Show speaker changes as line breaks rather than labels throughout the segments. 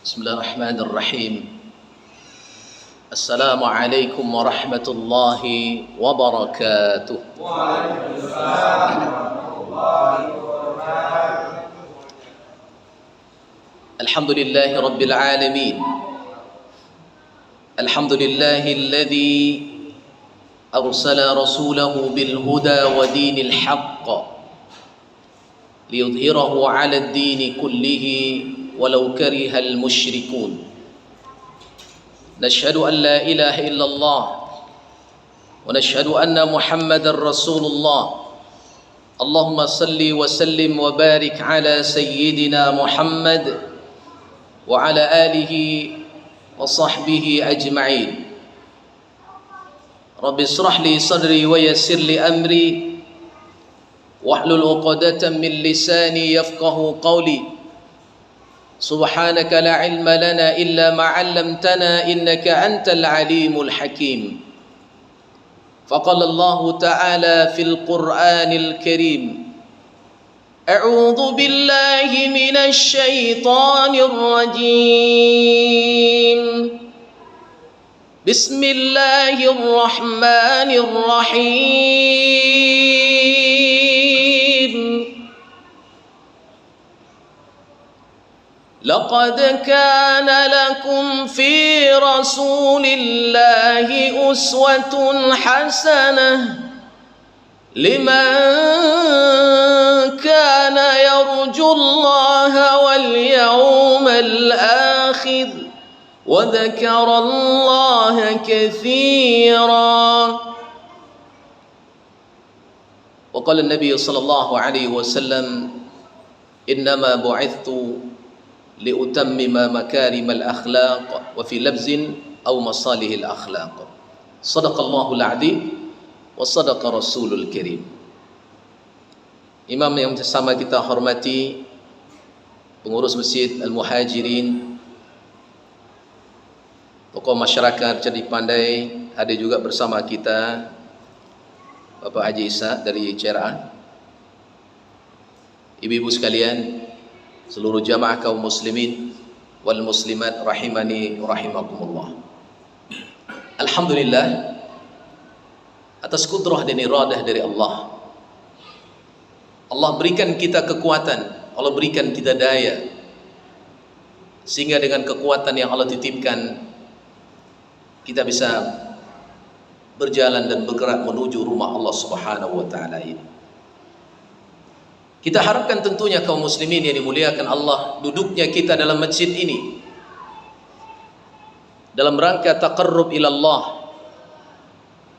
بسم الله الرحمن الرحيم. السلام عليكم ورحمة الله وبركاته.
وعليكم السلام ورحمة الله وبركاته.
الحمد لله رب العالمين. الحمد لله الذي أرسل رسوله بالهدى ودين الحق ليظهره على الدين كله ولو كره المشركون. نشهد أن لا إله إلا الله ونشهد أن محمدا رسول الله. اللهم صل وسلم وبارك على سيدنا محمد وعلى آله وصحبه أجمعين. رب اشرح لي صدري ويسر لي أمري واحلل عقدة من لساني يفقه قولي. سبحانك لا علم لنا إلا ما علمتنا إنك أنت العليم الحكيم. فقال الله تعالى في القرآن الكريم: أعوذ بالله من الشيطان الرجيم. بسم الله الرحمن الرحيم. لقد كان لكم في رسول الله أسوة حسنة لمن كان يرجو الله واليوم الآخر وذكر الله كثيرا. وقال النبي صلى الله عليه وسلم: إنما بعثت لأتمم مكارم الأخلاق وفي لفظ أو مصالح الأخلاق. صدق الله العظيم وصدق رسول الكريم. Imam yang sama kita hormati, pengurus Masjid Al-Muhajirin, tokoh masyarakat cerdik pandai, ada juga bersama kita Bapak Haji Isa dari CRA, ibu-ibu sekalian, seluruh jamaah kaum muslimin wal muslimat rahimani rahimakumullah. Alhamdulillah atas kudrah dan iradah dari Allah. Allah berikan kita kekuatan, Allah berikan kita daya, sehingga dengan kekuatan yang Allah titipkan kita bisa berjalan dan bergerak menuju rumah Allah Subhanahu wa taala ini. Kita harapkan tentunya kaum muslimin yang dimuliakan Allah, duduknya kita dalam masjid ini dalam rangka taqarrub ila Allah,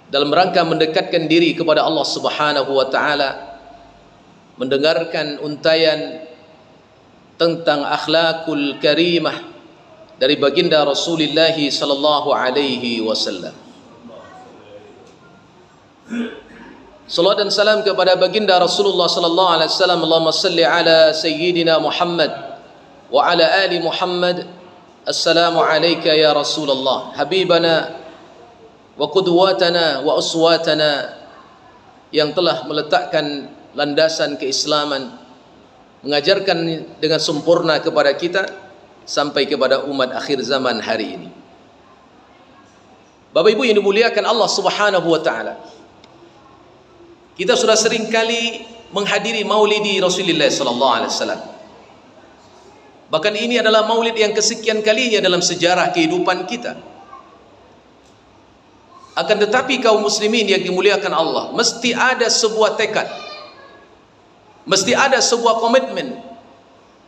dalam rangka mendekatkan diri kepada Allah Subhanahu wa taala, mendengarkan untayan tentang akhlakul karimah dari baginda Rasulullah sallallahu alaihi wasallam. Salawat dan salam kepada baginda Rasulullah sallallahu alaihi wasallam. Allahumma salli ala sayyidina Muhammad wa ala ali Muhammad. Assalamu alayka ya Rasulullah, habibana wa qudwatana wa uswatana, yang telah meletakkan landasan keislaman, mengajarkan dengan sempurna kepada kita sampai kepada umat akhir zaman hari ini. Bapak Ibu yang dimuliakan Allah Subhanahu wa taala, kita sudah sering kali menghadiri maulidi Rasulullah sallallahu alaihi wasallam. Bahkan ini adalah maulid yang kesekian kalinya dalam sejarah kehidupan kita. Akan tetapi kaum muslimin yang dimuliakan Allah, mesti ada sebuah tekad, mesti ada sebuah komitmen,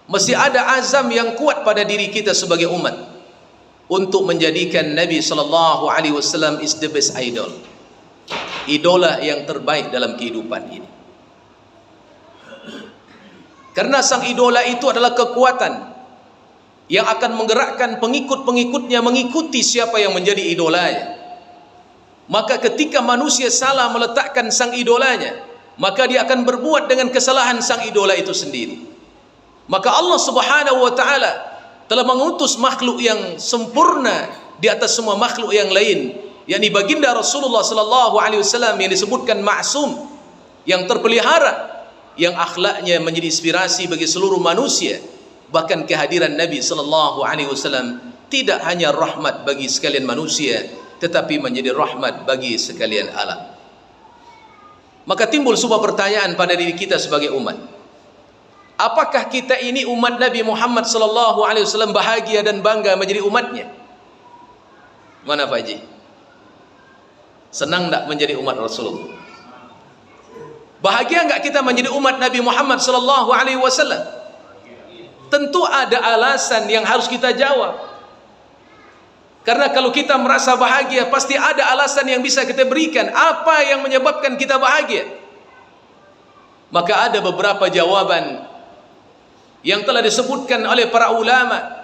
mesti ada azam yang kuat pada diri kita sebagai umat untuk menjadikan Nabi sallallahu alaihi wasallam is the best idol, idola yang terbaik dalam kehidupan ini. Karena sang idola itu adalah kekuatan yang akan menggerakkan pengikut-pengikutnya mengikuti siapa yang menjadi idolanya. Maka ketika manusia salah meletakkan sang idolanya, maka dia akan berbuat dengan kesalahan sang idola itu sendiri. Maka Allah Subhanahu wa taala telah mengutus makhluk yang sempurna di atas semua makhluk yang lain, yakni baginda Rasulullah sallallahu alaihi wasallam yang disebutkan ma'sum, yang terpelihara, yang akhlaknya menjadi inspirasi bagi seluruh manusia, Bahkan kehadiran Nabi sallallahu alaihi wasallam tidak hanya rahmat bagi sekalian manusia, tetapi menjadi rahmat bagi sekalian alam. Maka timbul sebuah pertanyaan pada diri kita sebagai umat. Apakah kita ini umat Nabi Muhammad sallallahu alaihi wasallam bahagia dan bangga menjadi umatnya? Mana Pak Haji? Senang tak menjadi umat Rasulullah? Bahagia enggak kita menjadi umat Nabi Muhammad sallallahu alaihi wasallam? Tentu ada alasan yang harus kita jawab. Karena kalau kita merasa bahagia, pasti ada alasan yang bisa kita berikan. Apa yang menyebabkan kita bahagia? Maka ada beberapa jawaban yang telah disebutkan oleh para ulama.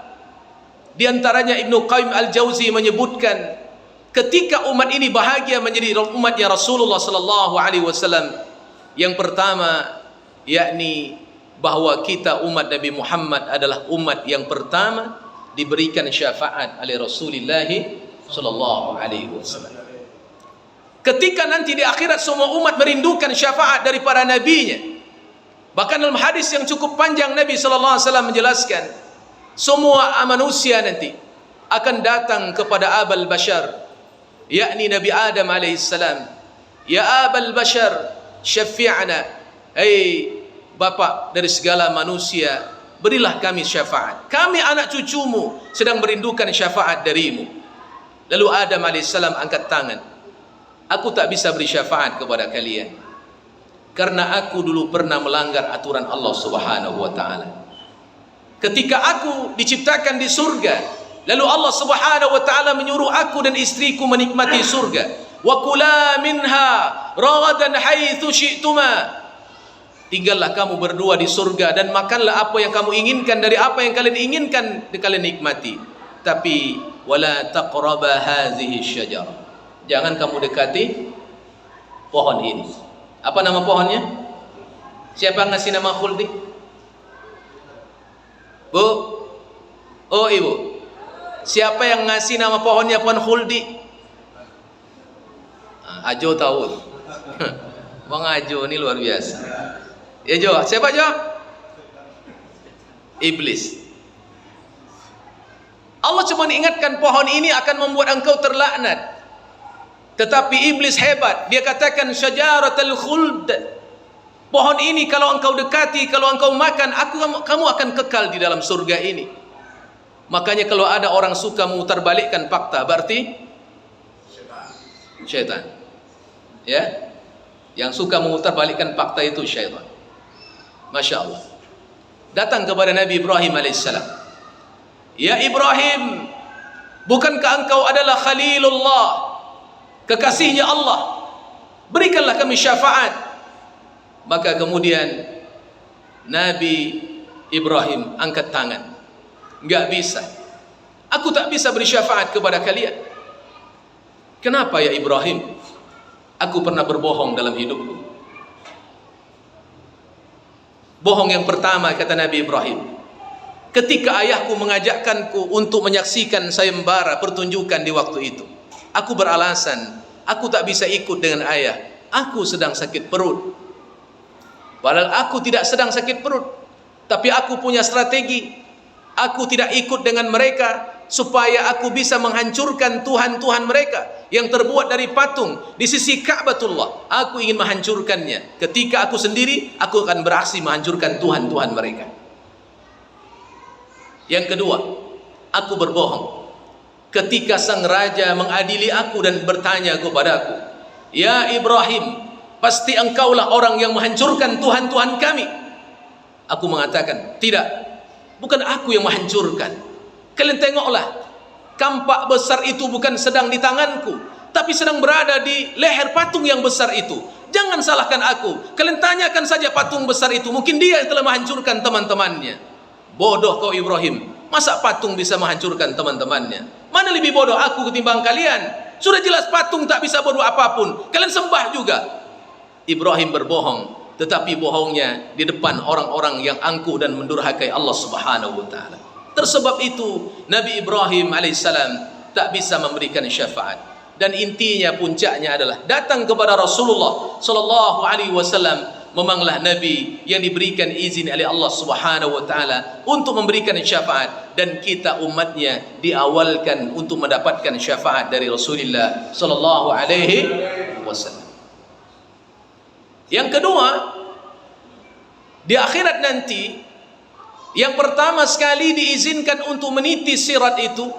Di antaranya Ibnu Qayyim Al-Jauzi menyebutkan, ketika umat ini bahagia menjadi umatnya Rasulullah sallallahu alaihi wasallam, yang pertama yakni bahwa kita umat Nabi Muhammad adalah umat yang pertama diberikan syafaat oleh Rasulullah sallallahu alaihi wasallam. Ketika nanti di akhirat semua umat merindukan syafaat dari para nabinya. Bahkan dalam hadis yang cukup panjang Nabi sallallahu alaihi wasallam menjelaskan, semua manusia nanti akan datang kepada Abul Bashar, yakni Nabi Adam alaihissalam. Ya Abul Bashar, syafi'na, hai Bapak dari segala manusia, berilah kami syafaat. Kami anak cucumu sedang merindukan syafaat darimu. Lalu Adam alaihissalam angkat tangan. Aku tak bisa beri syafaat kepada kalian, karena aku dulu pernah melanggar aturan Allah subhanahu wa ta'ala. Ketika aku diciptakan di surga, lalu Allah subhanahu wa ta'ala menyuruh aku dan istriku menikmati surga. Wa kula minha ragadan haitsu syi'tuma. Tinggallah kamu berdua di surga dan makanlah apa yang kamu inginkan dari apa yang kalian inginkan kalian nikmati. Tapi wala taqraba hadhihi syajarah. Jangan kamu dekati pohon ini. Apa nama pohonnya? Siapa yang ngasih nama khuldi? Bu? Oh ibu. Siapa yang ngasih nama pohonnya pohon khuldi? Ajo tahu. Bang Ajo ini luar biasa. Ya Jo, siapa Jo? Iblis. Allah cuma ingatkan pohon ini akan membuat engkau terlaknat. Tetapi iblis hebat. Dia katakan syajaratul khuld. Pohon ini kalau engkau dekati, kalau engkau makan, kamu akan kekal di dalam surga ini. Makanya kalau ada orang suka memutarbalikkan fakta, berarti syaitan. Ya, yang suka memutarbalikkan fakta itu syaitan. Masya Allah. Datang kepada Nabi Ibrahim alaihissalam. Ya Ibrahim, bukankah engkau adalah Khalilullah, kekasihnya Allah? Berikanlah kami syafaat. Maka kemudian Nabi Ibrahim angkat tangan. Enggak bisa. Aku tak bisa beri syafaat kepada kalian. Kenapa ya Ibrahim? Aku pernah berbohong dalam hidupku. Bohong yang pertama, kata Nabi Ibrahim, ketika ayahku mengajakkanku untuk menyaksikan sayembara pertunjukan di waktu itu, aku beralasan aku tak bisa ikut dengan ayah. Aku sedang sakit perut. Padahal aku tidak sedang sakit perut, tapi aku punya strategi. Aku tidak ikut dengan mereka supaya aku bisa menghancurkan Tuhan-Tuhan mereka yang terbuat dari patung di sisi Ka'batullah. Aku ingin menghancurkannya. Ketika aku sendiri, aku akan beraksi menghancurkan Tuhan-Tuhan mereka. Yang kedua, aku berbohong ketika sang raja mengadili aku dan bertanya kepadaku, ya Ibrahim, pasti engkaulah orang yang menghancurkan Tuhan-Tuhan kami. Aku mengatakan, tidak, bukan aku yang menghancurkan. Kalian tengoklah, kampak besar itu bukan sedang di tanganku, tapi sedang berada di leher patung yang besar itu. Jangan salahkan aku. Kalian tanyakan saja patung besar itu, mungkin dia yang telah menghancurkan teman-temannya. Bodoh kau Ibrahim, masa patung bisa menghancurkan teman-temannya? Mana lebih bodoh aku ketimbang kalian? Sudah jelas patung tak bisa berbuat apapun, kalian sembah juga. Ibrahim berbohong, tetapi bohongnya di depan orang-orang yang angkuh dan mendurhakai Allah subhanahu wa ta'ala. Tersebab itu Nabi Ibrahim alaihissalam tak bisa memberikan syafaat. Dan intinya, puncaknya adalah datang kepada Rasulullah sallallahu alaihi wasallam memanglah Nabi yang diberikan izin oleh Allah Subhanahu wa taala untuk memberikan syafaat, dan kita umatnya diawalkan untuk mendapatkan syafaat dari Rasulullah sallallahu alaihi wasallam. Yang kedua, di akhirat nanti, yang pertama sekali diizinkan untuk meniti sirat itu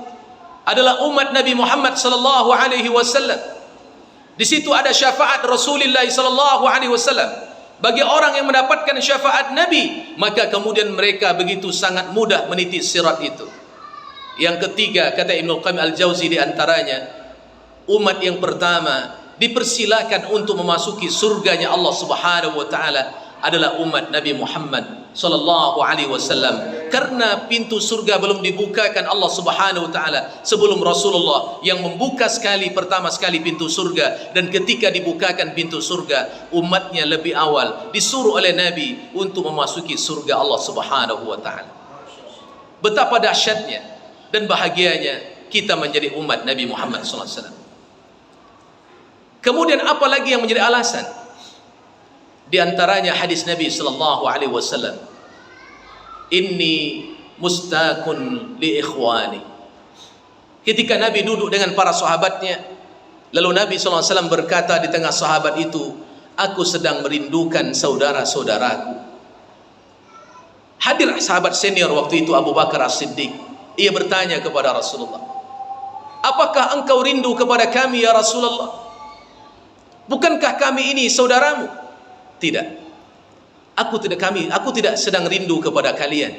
adalah umat Nabi Muhammad sallallahu alaihi wasallam. Di situ ada syafaat Rasulullah sallallahu alaihi wasallam. Bagi orang yang mendapatkan syafaat Nabi, maka kemudian mereka begitu sangat mudah meniti sirat itu. Yang ketiga, kata Ibnu Qayyim Al-Jauzi, di antaranya umat yang pertama dipersilakan untuk memasuki surganya Allah Subhanahu wa taala adalah umat Nabi Muhammad sallallahu alaihi wasallam, karena pintu surga belum dibukakan Allah Subhanahu wa taala sebelum Rasulullah yang membuka pertama sekali pintu surga. Dan ketika dibukakan pintu surga, umatnya lebih awal disuruh oleh Nabi untuk memasuki surga Allah Subhanahu wa taala. Betapa dahsyatnya dan bahagianya kita menjadi umat Nabi Muhammad sallallahu alaihi wasallam. Kemudian apa lagi yang menjadi alasan? Di antaranya hadis Nabi sallallahu alaihi wasallam, inni mustaqun li ikhwani. Ketika Nabi duduk dengan para sahabatnya, lalu Nabi sallallahu alaihi wasallam berkata di tengah sahabat itu, aku sedang merindukan saudara-saudaraku. Hadir sahabat senior waktu itu, Abu Bakar As-Siddiq. Ia bertanya kepada Rasulullah, apakah engkau rindu kepada kami ya Rasulullah? Bukankah kami ini saudaramu? Tidak. Aku tidak sedang rindu kepada kalian,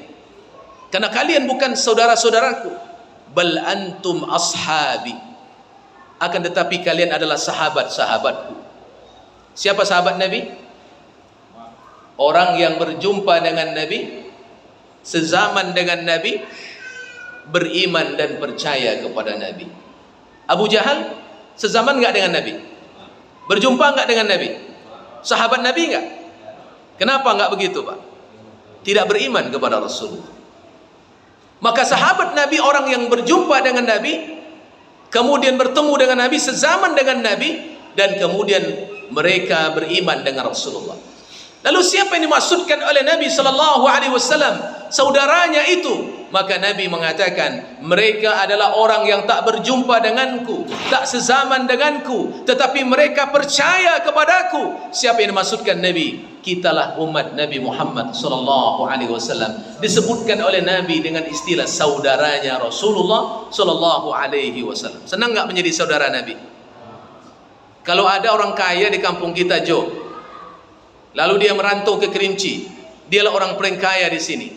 karena kalian bukan saudara-saudaraku. Bal antum ashabi. Akan tetapi kalian adalah sahabat-sahabatku. Siapa sahabat Nabi? Orang yang berjumpa dengan Nabi, sezaman dengan Nabi, beriman dan percaya kepada Nabi. Abu Jahal sezaman enggak dengan Nabi? Berjumpa enggak dengan Nabi? Sahabat Nabi enggak? Kenapa enggak begitu, Pak? Tidak beriman kepada Rasulullah. Maka sahabat Nabi, orang yang berjumpa dengan Nabi, kemudian bertemu dengan Nabi, sezaman dengan Nabi, dan kemudian mereka beriman dengan Rasulullah. Lalu siapa yang dimaksudkan oleh Nabi sallallahu alaihi wasallam saudaranya itu? Maka Nabi mengatakan, mereka adalah orang yang tak berjumpa denganku, tak sezaman denganku, tetapi mereka percaya kepadaku. Siapa yang dimaksudkan Nabi? Kitalah umat Nabi Muhammad sallallahu alaihi wasallam. Disebutkan oleh Nabi dengan istilah saudaranya Rasulullah sallallahu alaihi wasallam. Senang enggak menjadi saudara Nabi? Kalau ada orang kaya di kampung kita, Jo, lalu dia merantau ke Kerinci, dialah orang paling kaya di sini.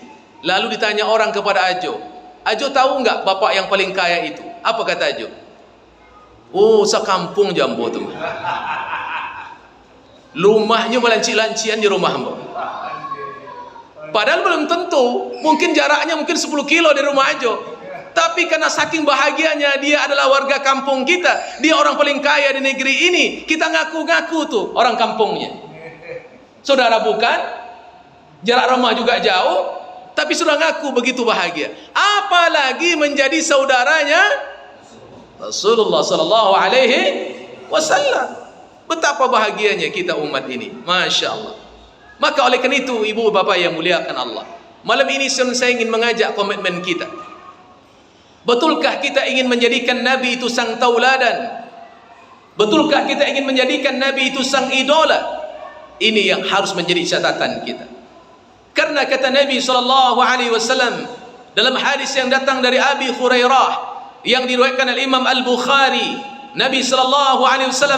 Lalu ditanya orang kepada Ajo, Ajo tahu enggak bapak yang paling kaya itu? Apa kata Ajo? Oh, sekampung Jambo tu. Rumahnya melancik-lancian di rumah Mbok. Padahal belum tentu, mungkin jaraknya 10 kilo dari rumah Ajo. Tapi karena saking bahagianya dia adalah warga kampung kita, dia orang paling kaya di negeri ini, kita ngaku-ngaku tuh orang kampungnya. Saudara bukan, jarak rumah juga jauh, tapi sudah ngaku begitu bahagia. Apalagi menjadi saudaranya Rasulullah sallallahu alaihi wasallam. Betapa bahagianya kita umat ini, Masya Allah. Maka oleh karena itu, ibu bapak yang muliakan Allah, malam ini saya ingin mengajak komitmen kita. Betulkah kita ingin menjadikan Nabi itu sang tauladan? Betulkah kita ingin menjadikan Nabi itu sang idola? Ini yang harus menjadi catatan kita. Karena kata Nabi SAW dalam hadis yang datang dari Abi Hurairah yang diriwayatkan oleh Imam Al-Bukhari, Nabi SAW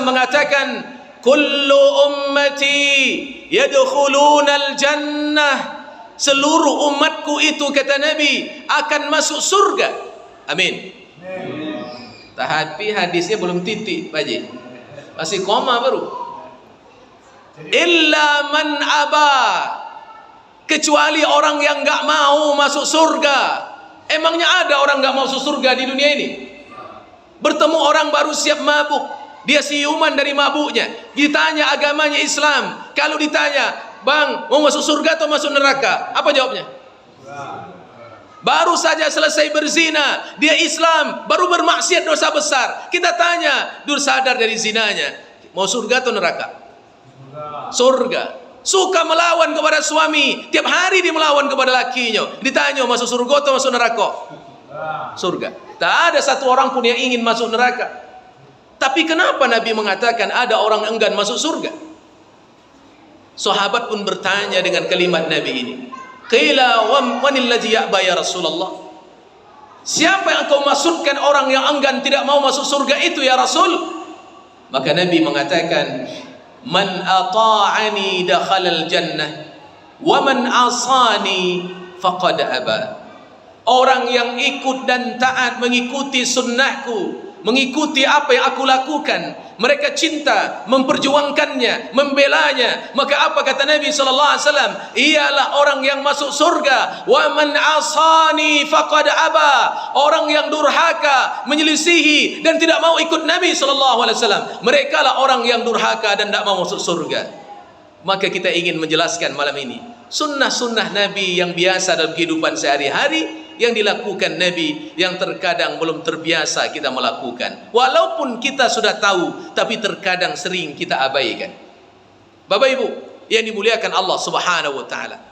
mengatakan, kullu ummati yadkhuluna al-jannah, seluruh umatku itu, kata Nabi, akan masuk surga. Amin. Tapi hadisnya belum titik, Pak Haji, masih koma baru. Illa man aba, kecuali orang yang enggak mau masuk surga. Emangnya ada orang enggak mau masuk surga di dunia ini? Bertemu orang baru siap mabuk, dia siuman dari mabuknya, ditanya agamanya Islam, kalau ditanya, bang mau masuk surga atau masuk neraka, apa jawabnya? Baru saja selesai berzina, dia Islam, baru bermaksiat dosa besar, kita tanya, dur sadar dari zinanya, mau surga atau neraka? Surga. suka melawan kepada suami, tiap hari dia melawan kepada lakinya. Ditanya masuk surga atau masuk neraka? Surga. Tak ada satu orang pun yang ingin masuk neraka. Tapi kenapa Nabi mengatakan ada orang enggan masuk surga? Sahabat pun bertanya dengan kalimat Nabi ini. Qila wa manil ladzi ya'ba ya Rasulullah? Siapa yang engkau maksudkan orang yang enggan tidak mau masuk surga itu ya Rasul? Maka Nabi mengatakan, man ata'ani dakhalal jannah wa man asani faqad aba. Orang yang ikut dan taat mengikuti sunnahku, mengikuti apa yang aku lakukan, mereka cinta, memperjuangkannya, membelanya, maka apa kata Nabi SAW? Ialah orang yang masuk surga. Wa man asani faqad aba. Orang yang durhaka, menyelisihi dan tidak mau ikut Nabi SAW, mereka lah orang yang durhaka dan tidak mau masuk surga. Maka kita ingin menjelaskan malam ini sunnah-sunnah Nabi yang biasa dalam kehidupan sehari-hari, yang dilakukan Nabi, yang terkadang belum terbiasa kita melakukan. Walaupun kita sudah tahu, tapi terkadang sering kita abaikan. Bapak Ibu yang dimuliakan Allah Subhanahu wa taala.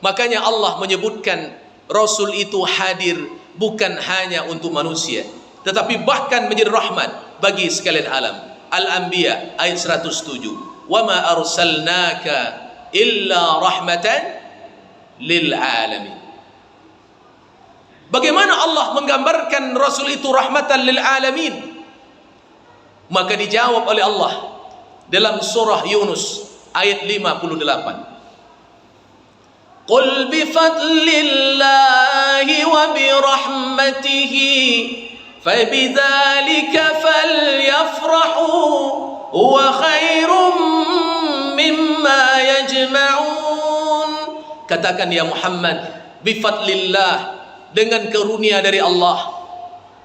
Makanya Allah menyebutkan Rasul itu hadir bukan hanya untuk manusia, tetapi bahkan menjadi rahmat bagi sekalian alam. Al-Anbiya ayat 107. Wa ma arsalnaka illa rahmatan lil alamin. Bagaimana Allah menggambarkan Rasul itu rahmatan lil alamin? Maka dijawab oleh Allah dalam surah Yunus ayat 58. Qul bi fadlillahi wa bi rahmatihi fabidzalika falyafrahu huwa khairum mimma yajma'un. Katakan ya Muhammad, bi fadlillah, dengan karunia dari Allah,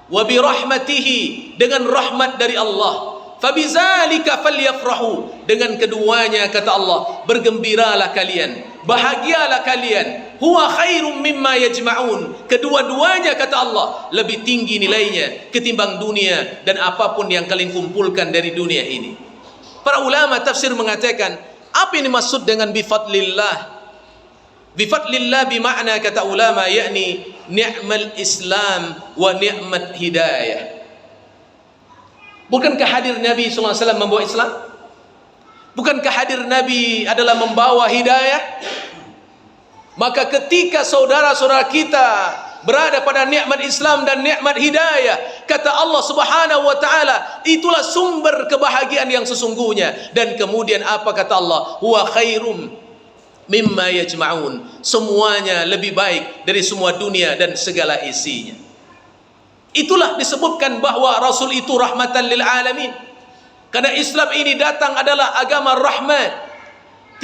wa bi rahmatihi, dengan rahmat dari Allah, fabizalika falyafrahu, dengan keduanya kata Allah bergembiralah kalian, bahagialah kalian, huwa khairum mimma yajma'un, kedua-duanya kata Allah lebih tinggi nilainya ketimbang dunia dan apapun yang kalian kumpulkan dari dunia ini. Para ulama tafsir mengatakan, apa ini maksud dengan bi fadlillah? Bifadlillah bimakna kata ulama yakni ni'mal Islam wa ni'mat hidayah. Bukankah hadir Nabi SAW membawa Islam? Bukankah hadir Nabi adalah membawa hidayah? Maka ketika saudara-saudara kita berada pada nikmat Islam dan nikmat hidayah, kata Allah Subhanahu wa taala, itulah sumber kebahagiaan yang sesungguhnya. Dan kemudian apa kata Allah? Huwa khairum mimma yajma'un, semuanya lebih baik dari semua dunia dan segala isinya. Itulah disebutkan bahwa Rasul itu rahmatan lil alamin. Karena Islam ini datang adalah agama rahmat.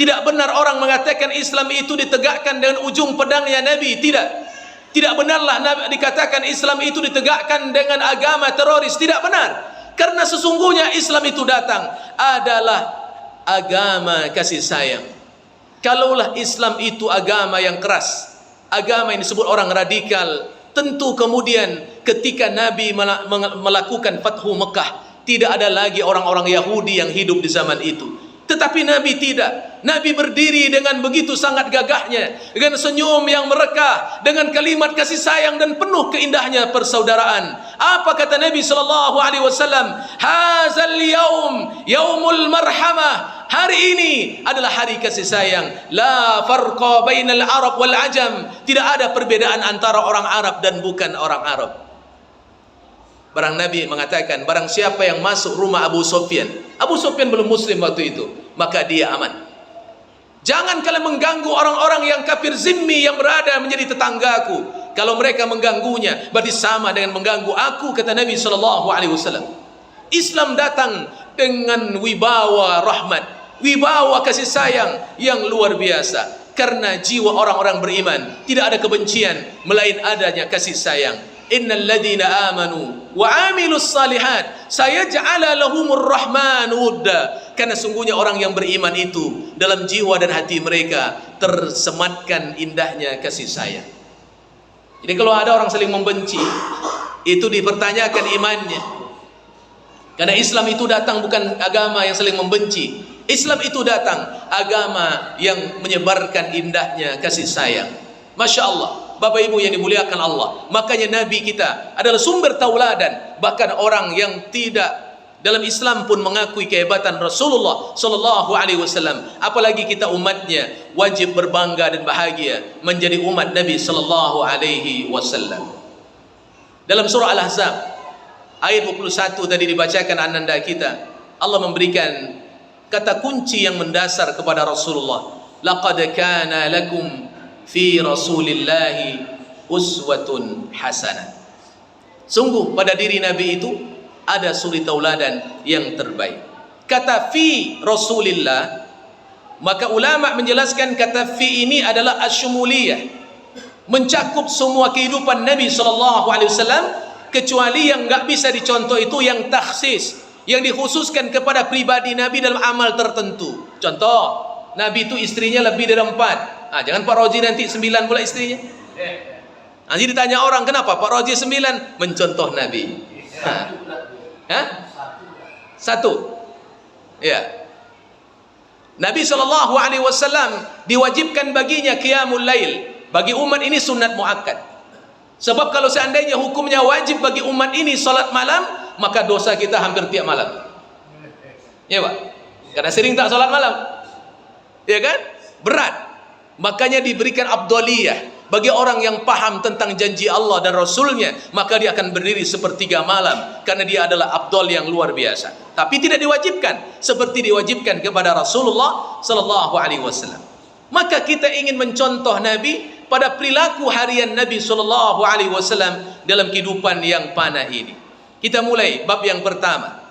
Tidak benar orang mengatakan Islam itu ditegakkan dengan ujung pedangnya Nabi. Tidak. Tidak benarlah Nabi dikatakan Islam itu ditegakkan dengan agama teroris. Tidak benar. Karena sesungguhnya Islam itu datang adalah agama kasih sayang. Kalaulah Islam itu agama yang keras, agama yang disebut orang radikal, tentu kemudian ketika Nabi melakukan Fathu Mekah, tidak ada lagi orang-orang Yahudi yang hidup di zaman itu. Tetapi Nabi tidak. Nabi berdiri dengan begitu sangat gagahnya, dengan senyum yang merekah, dengan kalimat kasih sayang dan penuh keindahnya persaudaraan. Apa kata Nabi SAW? Hazal yaum yaumul marhamah. Hari ini adalah hari kasih sayang. La farqa bainal Arab wal Ajam. Tidak ada perbedaan antara orang Arab dan bukan orang Arab. Barang Nabi mengatakan, barang siapa yang masuk rumah Abu Sufyan, Abu Sufyan belum muslim waktu itu, maka dia aman. Jangan kalian mengganggu orang-orang yang kafir zimmi yang berada menjadi tetanggaku. Kalau mereka mengganggunya, berarti sama dengan mengganggu aku, kata Nabi SAW. Islam datang dengan wibawa rahmat, wibawa kasih sayang yang luar biasa. Karena jiwa orang-orang beriman tidak ada kebencian, melainkan adanya kasih sayang. Innal ladzina amanu wa amilus salihat sayaj'ala lahumur rahmanu wudda. Karena sungguhnya orang yang beriman itu dalam jiwa dan hati mereka tersematkan indahnya kasih sayang. Jadi kalau ada orang saling membenci, itu dipertanyakan imannya. Karena Islam itu datang bukan agama yang saling membenci, Islam itu datang, agama yang menyebarkan indahnya kasih sayang. Masya Allah, Bapak Ibu yang dimuliakan Allah. Makanya Nabi kita adalah sumber tauladan. Bahkan orang yang tidak dalam Islam pun mengakui kehebatan Rasulullah sallallahu alaihi wasallam. Apalagi kita umatnya, wajib berbangga dan bahagia menjadi umat Nabi sallallahu alaihi wasallam. Dalam surah Al-Ahzab ayat 21 tadi dibacakan ananda kita, Allah memberikan kata kunci yang mendasar kepada Rasulullah. Laqad kana lakum fi Rasulillahi uswatun hasanah. Sungguh pada diri Nabi itu ada suri tauladan yang terbaik. Kata fi Rasulillah, maka ulama menjelaskan kata fi ini adalah asyumuliyah, mencakup semua kehidupan Nabi SAW, kecuali yang enggak bisa dicontoh itu yang takhsis, yang dikhususkan kepada pribadi Nabi dalam amal tertentu. Contoh, Nabi itu istrinya lebih dari 4. Jangan Pak Roji nanti 9 pula istrinya. Nanti ditanya orang, kenapa Pak Roji 9? Mencontoh Nabi. Satu. Ya. Nabi SAW diwajibkan baginya qiyamul lail. Bagi umat ini sunat muakkad. Sebab kalau seandainya hukumnya wajib bagi umat ini salat malam, maka dosa kita hampir tiap malam. Ya Pak? Karena sering tak salat malam. Ya kan? Berat. Makanya diberikan afdaliyah. Bagi orang yang paham tentang janji Allah dan Rasulnya, maka dia akan berdiri sepertiga malam, karena dia adalah afdal yang luar biasa. Tapi tidak diwajibkan seperti diwajibkan kepada Rasulullah sallallahu alaihi wasallam. Maka kita ingin mencontoh Nabi pada perilaku harian Nabi sallallahu alaihi wasallam dalam kehidupan yang panah ini. Kita mulai bab yang pertama.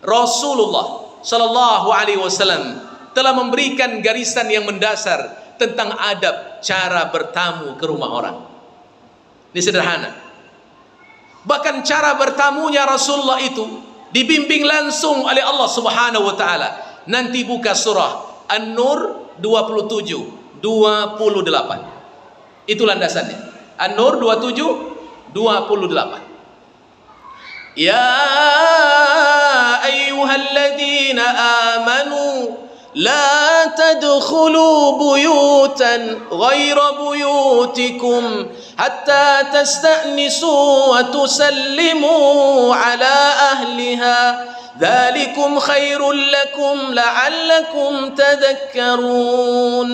Rasulullah sallallahu alaihi wasallam telah memberikan garisan yang mendasar tentang adab cara bertamu ke rumah orang. Ini sederhana. Bahkan cara bertamunya Rasulullah itu dibimbing langsung oleh Allah Subhanahu wa taala. Nanti buka surah An-Nur 27, 28. Itu landasannya. An-Nur 27, 28. Ya ayyuhalladzina amanu لا تدخلوا بيوتا غير بيوتكم حتى تستأنسوا وتسلموا على أهلها ذلكم خير لكم لعلكم تذكرون.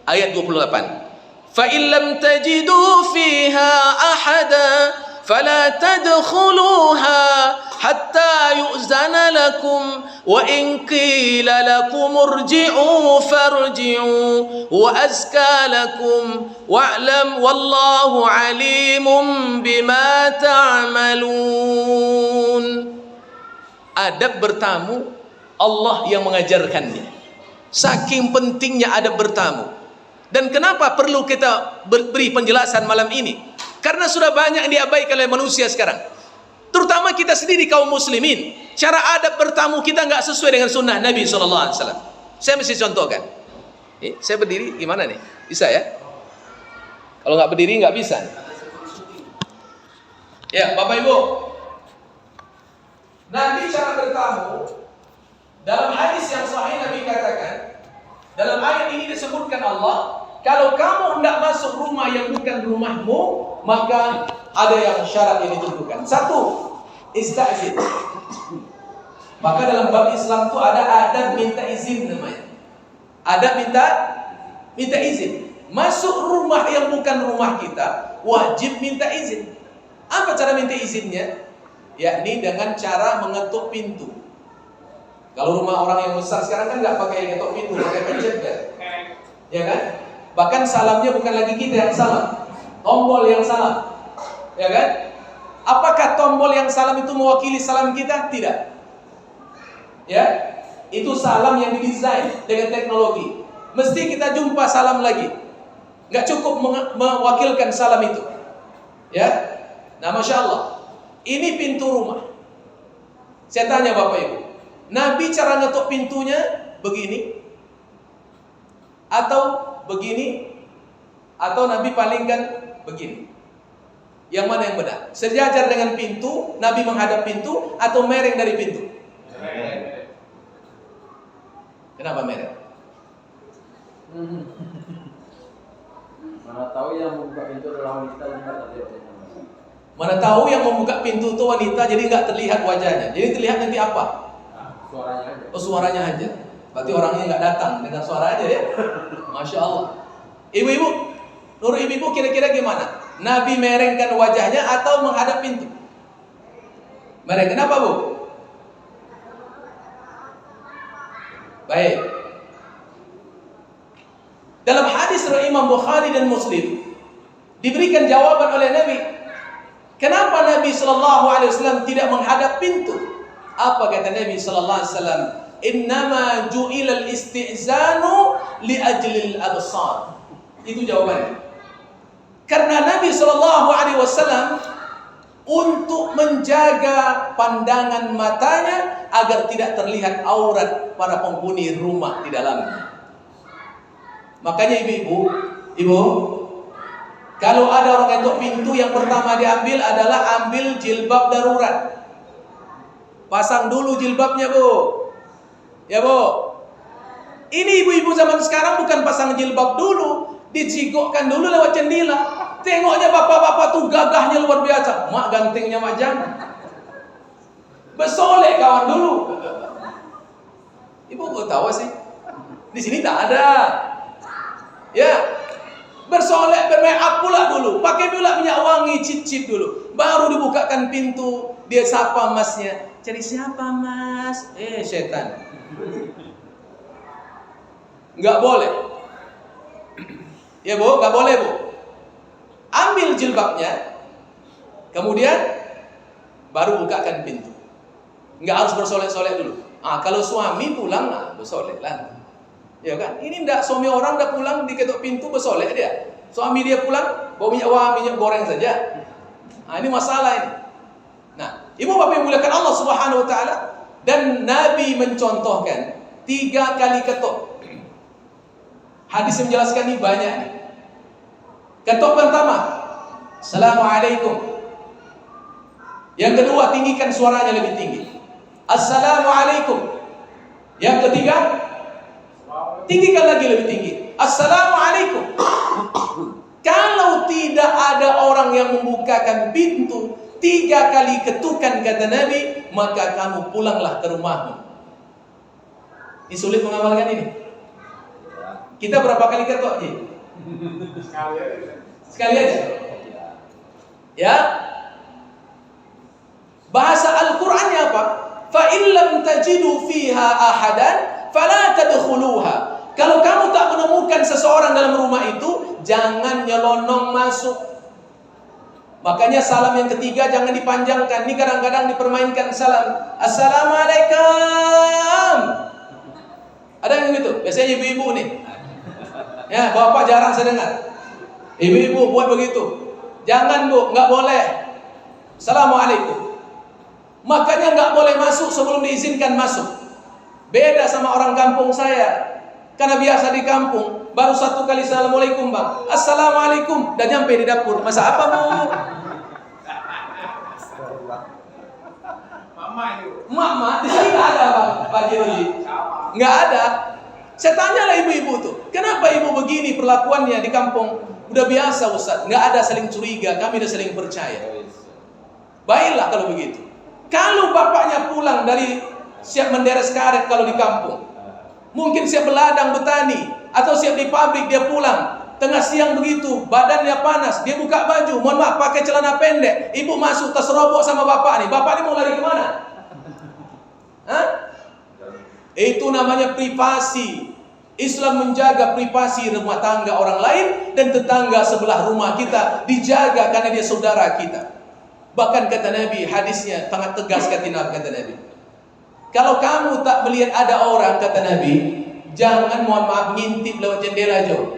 Ayat 28. فإن لم تجدوا فيها أحدا فلا تدخلوها حتى يؤذن لكم وإن قيل لكم ارجعوا فارجعوا وأزكى لكم واعلم والله عليم بما تعملون. Adab bertamu Allah yang mengajarkannya. Saking pentingnya adab bertamu. Dan kenapa perlu kita beri penjelasan malam ini? Karena sudah banyak yang diabaikan oleh manusia sekarang. Terutama kita sendiri kaum muslimin. Cara adab bertamu kita nggak sesuai dengan sunnah Nabi SAW. Saya mesti contohkan. Saya berdiri gimana nih? Bisa ya? Kalau nggak berdiri nggak bisa. Ya, Bapak Ibu. Nabi cara bertamu dalam hadis yang sahih Nabi katakan, dalam ayat ini disebutkan Allah, kalau kamu hendak masuk rumah yang bukan rumahmu, maka ada yang syarat yang ditentukan. Satu, ista'zin. Maka dalam bab Islam itu ada adab minta izin namanya. Adab minta izin. Masuk rumah yang bukan rumah kita, wajib minta izin. Apa cara minta izinnya? Yakni dengan cara mengetuk pintu. Kalau rumah orang yang besar sekarang kan nggak pakai ngetuk pintu, pakai pencet kan? Ya kan? Bahkan salamnya bukan lagi kita yang salam, tombol yang salam. Ya kan? Apakah tombol yang salam itu mewakili salam kita? Tidak. Ya, itu salam yang didesain dengan teknologi. Mesti kita jumpa salam lagi. Nggak cukup mewakilkan salam itu. Ya, nah masya Allah. Ini pintu rumah. Saya tanya Bapak Ibu, Nabi cara ngetuk pintunya begini, atau begini, atau Nabi palingkan begini? Yang mana yang benar? Sejajar dengan pintu, Nabi menghadap pintu, atau mereng dari pintu? Kenapa merek?
Mana tahu yang membuka pintu adalah wanita yang nggak terlihat.
Mana tahu yang membuka pintu itu wanita, jadi nggak terlihat wajahnya. Jadi terlihat nanti apa?
Suaranya aja.
Oh, suaranya aja. Berarti orangnya nggak datang, dengan suara aja ya. Masya Allah. Ibu-ibu, menurut ibu-ibu kira-kira gimana? Nabi merengkan wajahnya atau menghadap pintu? Mereng. Kenapa, Bu? Baik. Dalam hadis riwayat Imam Bukhari dan Muslim diberikan jawaban oleh Nabi. Kenapa Nabi sallallahu alaihi wasallam tidak menghadap pintu? Apa kata Nabi sallallahu alaihi wasallam? Innama ju'ilal istizanu li ajlil absar. Itu jawabannya. Karena Nabi sallallahu alaihi wasallam untuk menjaga pandangan matanya agar tidak terlihat aurat para penghuni rumah di dalamnya. Makanya ibu, kalau ada orang ketuk pintu, yang pertama diambil adalah ambil jilbab darurat. Pasang dulu jilbabnya, Bu. Ya, Bu. Ini ibu-ibu zaman sekarang bukan pasang jilbab dulu, dijigokkan dulu lewat jendela. Tengoknya bapak-bapak tuh gagahnya luar biasa. Mak gantengnya mak jangan. Bersolek kawan dulu. Ibu kok tahu sih? Di sini tak ada. Ya. Bersolek, bermake up pula dulu. Pakai pula minyak wangi, cip-cip dulu. Baru dibukakan pintu, dia sapa masnya. Cari siapa, Mas? Setan. Enggak boleh. Ya, Bu, enggak boleh, Bu. Ambil jilbabnya, kemudian baru bukakan pintu. Enggak harus bersolek-solek dulu. Kalau suami pulang, bersolek lah. Ya kan? Ini enggak, suami orang udah pulang diketuk pintu bersolek dia. Suami dia pulang bawa minyak goreng saja. Ini masalah ini. Nah, ibu bapak yang muliakan Allah Subhanahu wa taala, dan Nabi mencontohkan 3 kali ketuk. Hadis yang menjelaskan ini banyak nih. Ketuk pertama, Assalamualaikum. Yang kedua, tinggikan suaranya lebih tinggi. Assalamualaikum. Yang ketiga, tinggikan lagi lebih tinggi. Assalamualaikum. Kalau tidak ada orang yang membukakan pintu 3 kali ketukan kata Nabi, maka kamu pulanglah ke rumahmu. Ini sulit mengamalkan ini. Kita berapa kali ketuk? Sekali aja. Ya. Bahasa Al-Qur'annya apa? Fa illam tajidu fiha ahadan fala tadkhuluha. Kalau kamu tak menemukan seseorang dalam rumah itu, jangan nyelonong masuk. Makanya salam yang ketiga jangan dipanjangkan. Ini kadang-kadang dipermainkan salam. Assalamualaikum. Ada yang gitu? Biasanya ibu-ibu nih. Ya, bapak jarang saya dengar. Ibu-ibu buat begitu. Jangan, Bu, nggak boleh. Assalamualaikum. Makanya nggak boleh masuk sebelum diizinkan masuk. Beda sama orang kampung saya. Karena biasa di kampung, baru 1 kali Assalamualaikum, Bang. Assalamualaikum, dan nyampe di dapur. Masa apa, Bu? Mama, di sini nggak ada, Bang, Pak Jiri. Nggak ada. Saya tanyalah ibu-ibu tuh, kenapa ibu begini perlakuannya di kampung? Udah biasa, Ustaz. Nggak ada saling curiga, kami udah saling percaya. Baiklah kalau begitu. Kalau bapaknya pulang dari siap menderes karet kalau di kampung, mungkin siap beladang bertani, atau siap di pabrik, dia pulang tengah siang begitu, badannya panas, dia buka baju, mohon maaf pakai celana pendek, ibu masuk terserobok sama bapak nih. Bapak ini mau lari kemana? Hah? Itu namanya privasi. Islam menjaga privasi rumah tangga orang lain, dan tetangga sebelah rumah kita dijaga karena dia saudara kita. Bahkan kata Nabi, hadisnya sangat tegas kata Nabi, kalau kamu tak melihat ada orang, kata Nabi, jangan mohon maaf ngintip lewat jendela jauh.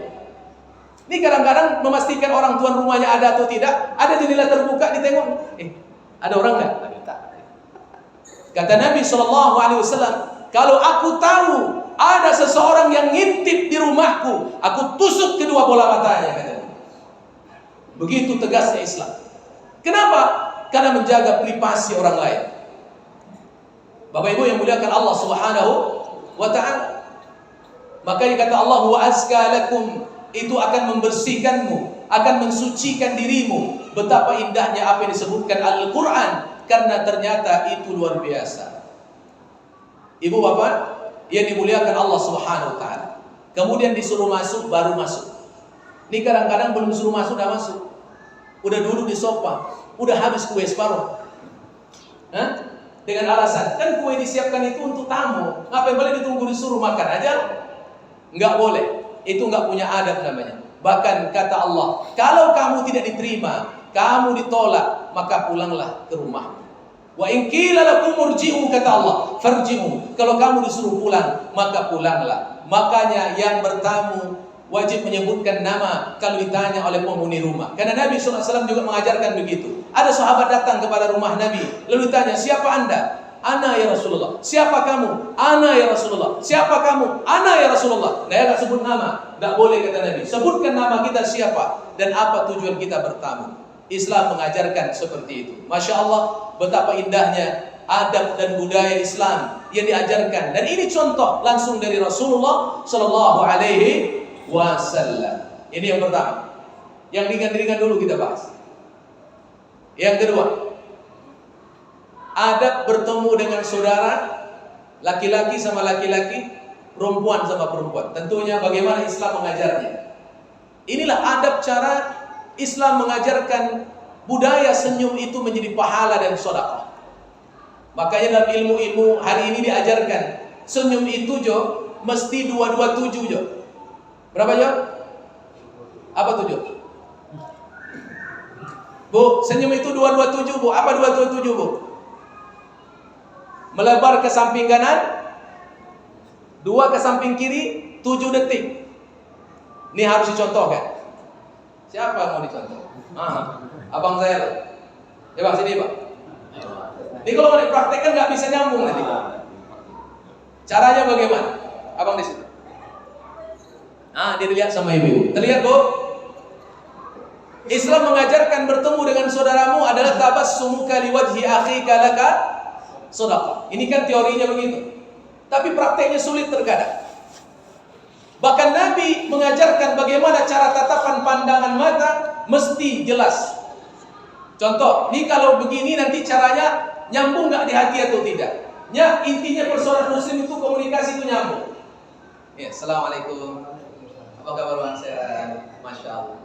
Ini kadang-kadang memastikan orang tuan rumahnya ada atau tidak. Ada jendela terbuka, ditengok, ada orang nggak? Kata Nabi SAW, kalau aku tahu ada seseorang yang ngintip di rumahku, aku tusuk kedua bola matanya, kata Nabi. Begitu tegasnya Islam. Kenapa? Karena menjaga privasi orang lain. Bapak Ibu yang muliakan Allah Subhanahu wa taala. Makanya kata Allah, wa azka lakum, itu akan membersihkanmu, akan mensucikan dirimu. Betapa indahnya apa yang disebutkan Al-Quran, karena ternyata itu luar biasa. Ibu bapak yang dimuliakan Allah Subhanahu wa ta'ala, kemudian disuruh masuk, baru masuk. Ini kadang-kadang belum disuruh masuk, udah masuk, udah duduk di sofa, udah habis kue separuh. Dengan alasan, kan kue disiapkan itu untuk tamu, ngapain boleh ditunggu disuruh makan aja? Enggak boleh, itu enggak punya adab namanya. Bahkan kata Allah, kalau kamu tidak diterima, kamu ditolak, maka pulanglah ke rumah. Wa in qila lakum murji'u, kata Allah, farji'u. Kalau kamu disuruh pulang, maka pulanglah. Makanya yang bertamu wajib menyebutkan nama kalau ditanya oleh penghuni rumah. Karena Nabi SAW juga mengajarkan begitu. Ada sahabat datang kepada rumah Nabi, lalu ditanya, siapa anda? Ana ya Rasulullah. Siapa kamu? Ana ya Rasulullah. Siapa kamu? Ana ya Rasulullah. Nah, ya gak sebut nama, gak boleh kata Nabi. Sebutkan nama kita siapa dan apa tujuan kita bertamu. Islam mengajarkan seperti itu. Masya Allah, betapa indahnya adab dan budaya Islam yang diajarkan. Dan ini contoh langsung dari Rasulullah Sallallahu Alaihi Wasallam. Ini yang pertama. Yang ringan-ringan dulu kita bahas. Yang kedua, adab bertemu dengan saudara, laki-laki sama laki-laki, perempuan sama perempuan. Tentunya bagaimana Islam mengajarnya. Inilah adab cara Islam mengajarkan budaya senyum itu menjadi pahala dan sedekah. Makanya dalam ilmu-ilmu hari ini diajarkan senyum itu Jo mesti 227 Jo. Berapa Jo? Apa tuh Jo? Bu, senyum itu 227 Bu. Apa 227 Bu? Melebar ke samping kanan, 2 ke samping kiri, 7 detik. Ini harus dicontohkan. Siapa yang mau dicontoh? Abang saya. Ya bang, sini Pak. Ini kalau mau dipraktekkan nggak bisa nyambung nanti. Caranya bagaimana? Abang di situ. Dia dilihat sama ibu. Terlihat Bu? Islam mengajarkan bertemu dengan saudaramu adalah tabassumuka liwajhi akhika laka sedekah. Ini kan teorinya begitu. Tapi prakteknya sulit terkadang. Bahkan Nabi mengajarkan bagaimana cara tatapan pandangan mata mesti jelas. Contoh, ini kalau begini nanti caranya nyambung nggak di hati atau tidak? Ya, intinya persoalan muslim itu komunikasi itu nyambung. Ya, assalamualaikum. Apa kabar bang? Sehat, masya Allah.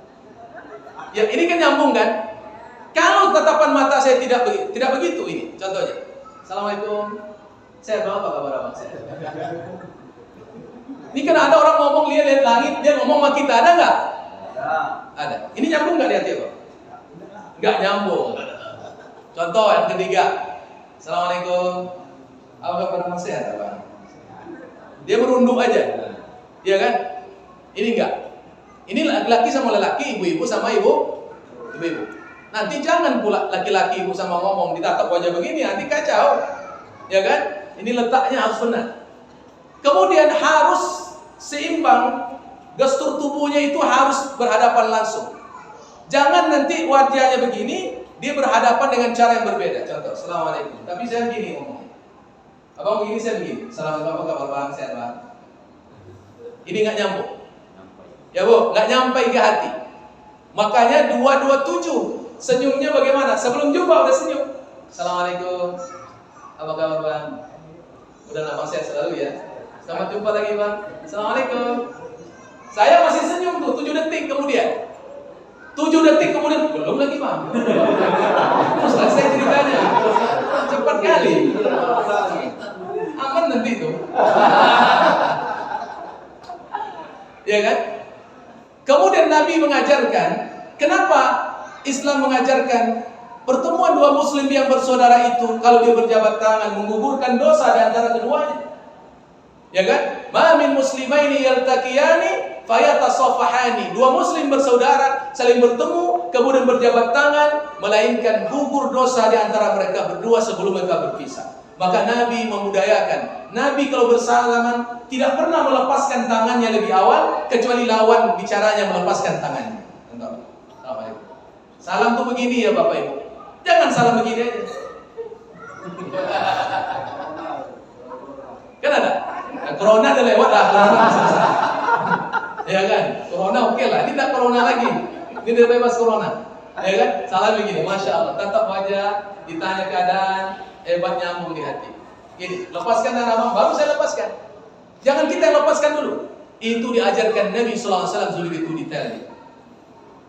Ya, ini kan nyambung kan? Kalau tatapan mata saya tidak begitu ini, contohnya. Assalamualaikum. Sehat bang, apa kabar abang? Sehat. Ini kan ada orang ngomong lihat langit, dia ngomong sama kita, ada nggak? Ada. Ini nyambung nggak di hati Bang? Nggak nyambung. Contoh yang ketiga. Assalamualaikum. Apa kabar bang? Sehat bang? Dia merunduk aja, iya kan? Ini enggak. Ini laki-laki sama laki, ibu-ibu sama ibu-ibu. Nanti jangan pula laki-laki ibu sama ngomong ditatap wajah begini, nanti kacau. Ya kan? Ini letaknya harus benar. Kemudian harus seimbang, gestur tubuhnya itu harus berhadapan langsung. Jangan nanti wajahnya begini, dia berhadapan dengan cara yang berbeda. Contoh, assalamualaikum. Tapi saya begini ngomongnya. Abang begini, saya begini. Assalamualaikum, apa kabar bang? Sehat bang? Ini nggak nyambung. Ya Bu, nggak nyampe ke hati. Makanya 227 senyumnya bagaimana? Sebelum jumpa udah senyum. Assalamualaikum. Apa kabar bang? Udah nama sehat selalu ya. Selamat jumpa lagi bang. Assalamualaikum. Saya masih senyum tuh 7 detik kemudian. 7 detik kemudian belum lagi bang. Terus selesai ceritanya. Cepat kali. Aman nanti tuh. Ya kan? Kemudian Nabi mengajarkan, kenapa Islam mengajarkan pertemuan dua muslim yang bersaudara itu kalau dia berjabat tangan menggugurkan dosa di antara keduanya. Ya kan? Ma min muslimaini yaltaqiyani fayatasafahani. Dua muslim bersaudara saling bertemu kemudian berjabat tangan melainkan gugur dosa di antara mereka berdua sebelum mereka berpisah. Maka Nabi memudayakan. Nabi kalau bersalaman tidak pernah melepaskan tangannya lebih awal kecuali lawan bicaranya melepaskan tangannya. Assalamualaikum. Salam tuh begini ya Bapak Ibu. Jangan salam begini aja. Kan ada? Nah, corona udah lewat lah, corona selesai. Ya kan? Corona oke lah, ini tidak corona lagi. Ini udah bebas corona. Ya kan? Salah begini, Masya Allah. Tatap wajah, ditanya keadaan, hebat nyambung di hati. Gini, lepaskan dan abang, baru saya lepaskan. Jangan kita yang lepaskan dulu. Itu diajarkan Nabi SAW begitu detailnya.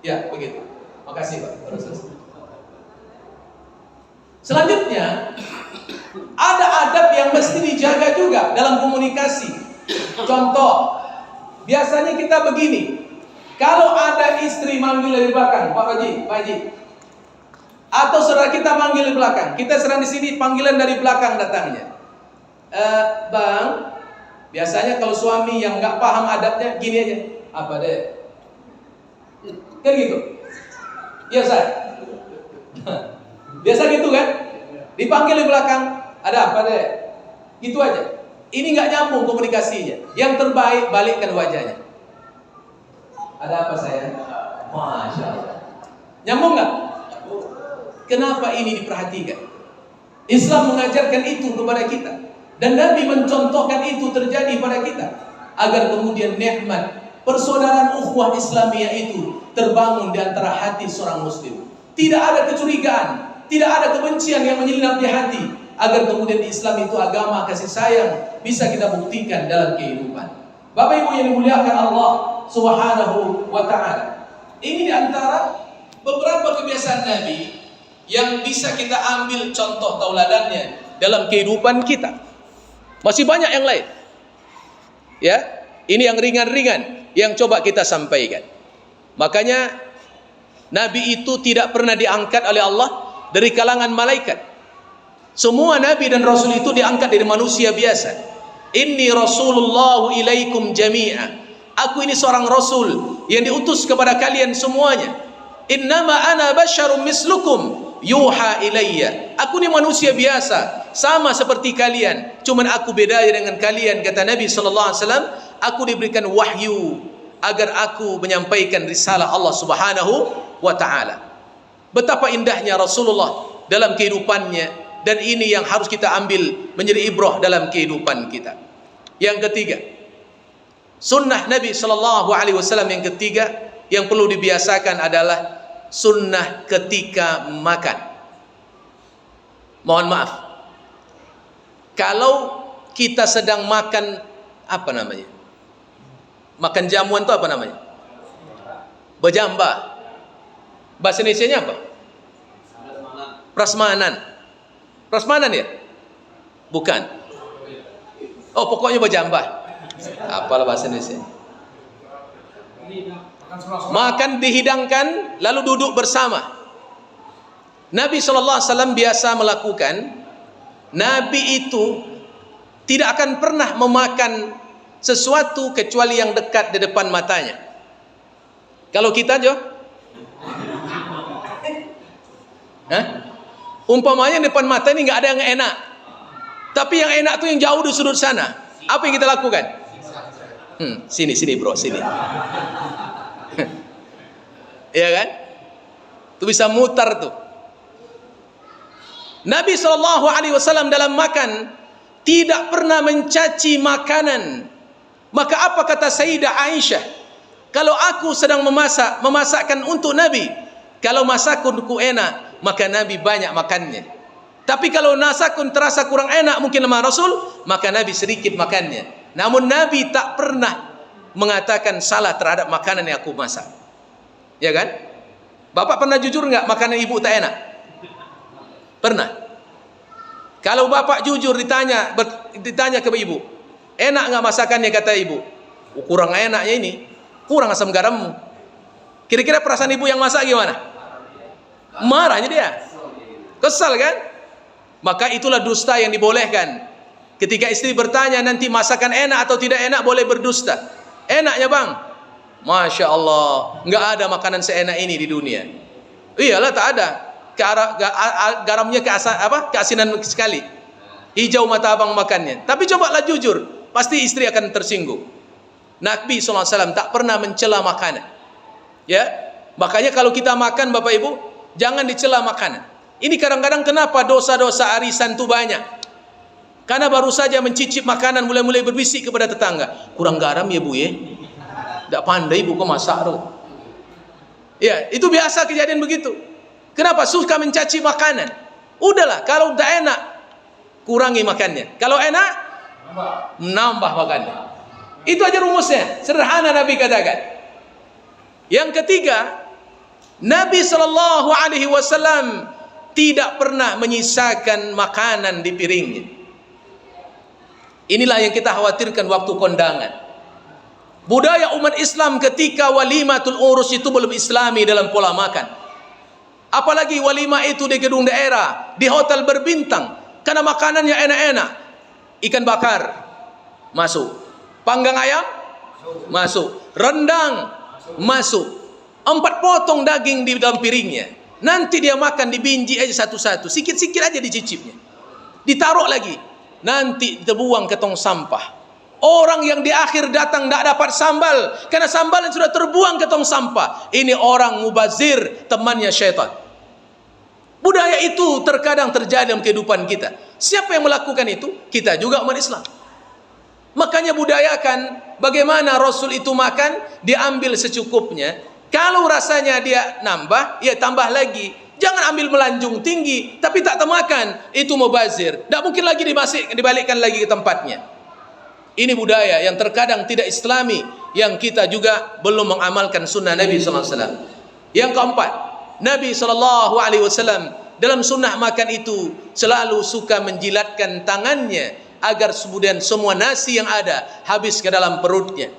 Ya, begitu. Makasih Pak. Baru selesai. Selanjutnya, ada adab yang mesti dijaga juga dalam komunikasi. Contoh, biasanya kita begini. Kalau ada istri manggil dari belakang, Pak Haji, Pak Haji, atau saudara kita manggil dari belakang, kita sedang di sini, panggilan dari belakang datangnya. Bang, biasanya kalau suami yang nggak paham adabnya, gini aja, apa deh? Kan gitu. Iya Ustaz. Biasa gitu kan? Dipanggil di belakang, ada apa deh? Gitu aja. Ini nggak nyambung komunikasinya. Yang terbaik balikkan wajahnya. Ada apa sayang? Masya Allah. Nyambung nggak? Kenapa ini diperhatikan? Islam mengajarkan itu kepada kita, dan Nabi mencontohkan itu terjadi pada kita, agar kemudian nikmat persaudaraan ukhuwah Islamiyah itu terbangun di antara hati seorang muslim. Tidak ada kecurigaan, tidak ada kebencian yang menyelinap di hati, agar kemudian Islam itu agama kasih sayang bisa kita buktikan dalam kehidupan. Bapak Ibu yang dimuliakan Allah Subhanahu wa ta'ala, ini di antara beberapa kebiasaan Nabi yang bisa kita ambil contoh tauladannya dalam kehidupan kita. Masih banyak yang lain. Ya, ini yang ringan-ringan yang coba kita sampaikan. Makanya Nabi itu tidak pernah diangkat oleh Allah dari kalangan malaikat. Semua Nabi dan Rasul itu diangkat dari manusia biasa. Inni Rasulullah ilaikum jami'a. Aku ini seorang Rasul yang diutus kepada kalian semuanya. Innama ana basyarum mislukum yuha ilayya. Aku ini manusia biasa, sama seperti kalian. Cuman aku beda dengan kalian, kata Nabi SAW. Aku diberikan wahyu agar aku menyampaikan risalah Allah Subhanahu wa ta'ala. Betapa indahnya Rasulullah dalam kehidupannya, dan ini yang harus kita ambil menjadi ibrah dalam kehidupan kita. Yang ketiga, sunnah Nabi SAW yang ketiga yang perlu dibiasakan adalah sunnah ketika makan. Mohon maaf, kalau kita sedang makan, apa namanya, makan jamuan itu apa namanya? Bejambah. Bahasa Indonesianya apa? Prasmanan. Prasmanan ya? Bukan. Oh, pokoknya bejambah. Apalah bahasa Indonesia. Makan dihidangkan lalu duduk bersama. Nabi SAW biasa melakukan. Nabi itu tidak akan pernah memakan sesuatu kecuali yang dekat di depan matanya. Kalau kita Jo, umpamanya di depan mata ini nggak ada yang enak, tapi yang enak tuh yang jauh di sudut sana. Apa yang kita lakukan? Sini bro, sini. Ya kan? Itu bisa mutar tuh. Nabi SAW dalam makan tidak pernah mencaci makanan. Maka apa kata Sayyidah Aisyah? Kalau aku sedang memasakkan untuk Nabi, kalau masakku enak, maka Nabi banyak makannya. Tapi kalau masakku terasa kurang enak mungkin sama Rasul, maka Nabi sedikit makannya. Namun Nabi tak pernah mengatakan salah terhadap makanan yang aku masak. Ya kan? Bapak pernah jujur nggak makanan ibu tak enak? Pernah. Kalau bapak jujur ditanya ke ibu, enak nggak masakannya, kata ibu, kurang enaknya ini, kurang asam garammu. Kira-kira perasaan ibu yang masak gimana? Marahnya dia, kesal kan? Maka itulah dusta yang dibolehkan. Ketika istri bertanya nanti masakan enak atau tidak enak, boleh berdusta. Enaknya bang, Masya Allah, nggak ada makanan seenak ini di dunia. Iyalah tak ada. Garamnya keasinan sekali. Hijau mata abang makannya. Tapi cobalah jujur, pasti istri akan tersinggung. Nabi SAW tak pernah mencela makanan. Ya, makanya kalau kita makan Bapak Ibu, jangan dicela makanan. Ini kadang-kadang kenapa dosa-dosa arisan itu banyak? Karena baru saja mencicip makanan mulai-mulai berbisik kepada tetangga, kurang garam ya bu ya, tak pandai bu kok masak tu. Ya, itu biasa kejadian begitu. Kenapa? Suka mencaci makanan. Udahlah, kalau tak enak kurangi makannya, kalau enak menambah makannya. Itu aja rumusnya, sederhana Nabi katakan. Yang ketiga, Nabi SAW tidak pernah menyisakan makanan di piringnya. Inilah yang kita khawatirkan waktu kondangan. Budaya umat Islam ketika walimatul urus itu belum islami dalam pola makan. Apalagi walimah itu di gedung daerah, di hotel berbintang, karena makanannya enak-enak. Ikan bakar masuk, panggang ayam masuk, rendang masuk, 4 potong daging di dalam piringnya. Nanti dia makan dibinji aja satu-satu, sikit-sikit aja dicicipnya, ditaruh lagi, nanti terbuang ke tong sampah. Orang yang di akhir datang tidak dapat sambal, karena sambal yang sudah terbuang ke tong sampah. Ini orang mubazir, temannya syaitan. Budaya itu terkadang terjadi dalam kehidupan kita. Siapa yang melakukan itu? Kita juga umat Islam. Makanya budayakan bagaimana Rasul itu makan, diambil secukupnya. Kalau rasanya dia nambah, ya tambah lagi. Jangan ambil melanjung tinggi tapi tak termakan, itu mubazir. Tak mungkin lagi dibalikkan lagi ke tempatnya. Ini budaya yang terkadang tidak islami, yang kita juga belum mengamalkan sunnah Nabi SAW. Yang keempat, Nabi SAW dalam sunnah makan itu selalu suka menjilatkan tangannya agar kemudian semua nasi yang ada habis ke dalam perutnya.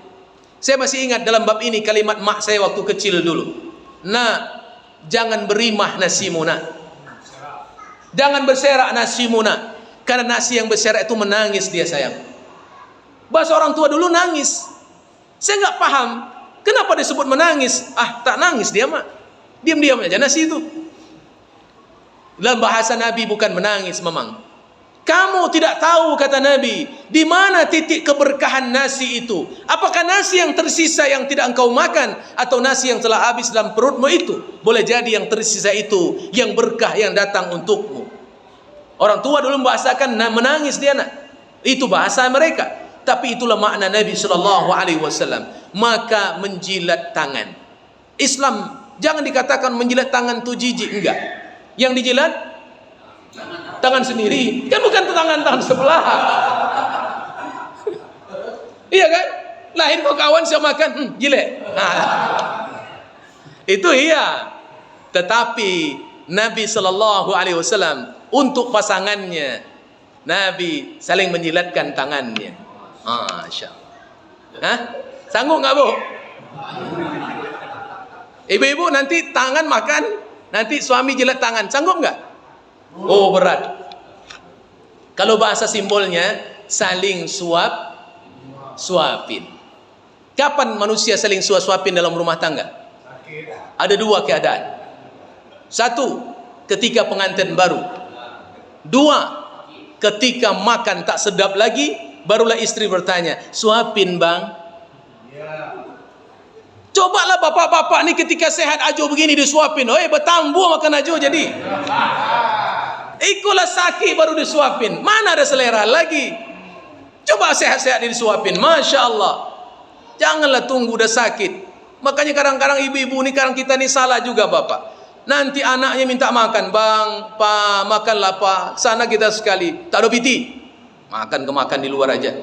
Saya masih ingat dalam bab ini kalimat mak saya waktu kecil dulu. Nah, jangan berimah nasimu nak, jangan berserak nasimu nak, karena nasi yang berserak itu menangis dia sayang. Bahasa orang tua dulu nangis. Saya nggak paham kenapa disebut menangis. Ah, tak nangis dia mak, diam-diam aja nasi itu. Dalam bahasa Nabi bukan menangis memang. Kamu tidak tahu, kata Nabi, di mana titik keberkahan nasi itu. Apakah nasi yang tersisa yang tidak engkau makan, atau nasi yang telah habis dalam perutmu itu? Boleh jadi yang tersisa itu yang berkah yang datang untukmu. Orang tua dulu membahasakan menangis dia nak. Itu bahasa mereka. Tapi itulah makna Nabi SAW. Maka menjilat tangan. Islam jangan dikatakan menjilat tangan tu jijik, enggak. Yang dijilat tangan sendiri, kan bukan tangan sebelah. Iya kan? Lahir kau kawan siap makan, jilat. Nah, itu iya. Tetapi Nabi SAW untuk pasangannya, Nabi saling menjilatkan tangannya. Masya Allah. Sanggup nggak bu? Ibu-ibu nanti tangan makan, nanti suami jilat tangan, sanggup nggak? Oh berat. Kalau bahasa simbolnya saling suapin. Kapan manusia saling suapin dalam rumah tangga? Ada 2 keadaan. 1, ketika pengantin baru. 2, ketika makan tak sedap lagi, barulah istri bertanya, suapin bang. Cobalah bapak-bapak ni ketika sehat ajo begini disuapin. Bertambuh makan ajo jadi. Ikulah sakit baru disuapin. Mana ada selera lagi. Coba sehat-sehat disuapin. Masya Allah. Janganlah tunggu dah sakit. Makanya kadang-kadang ibu-ibu ni, kadang kita ni salah juga bapak. Nanti anaknya minta makan. Bang, pak, makanlah pak. Sana kita sekali. Tak ada piti. Makan di luar aja.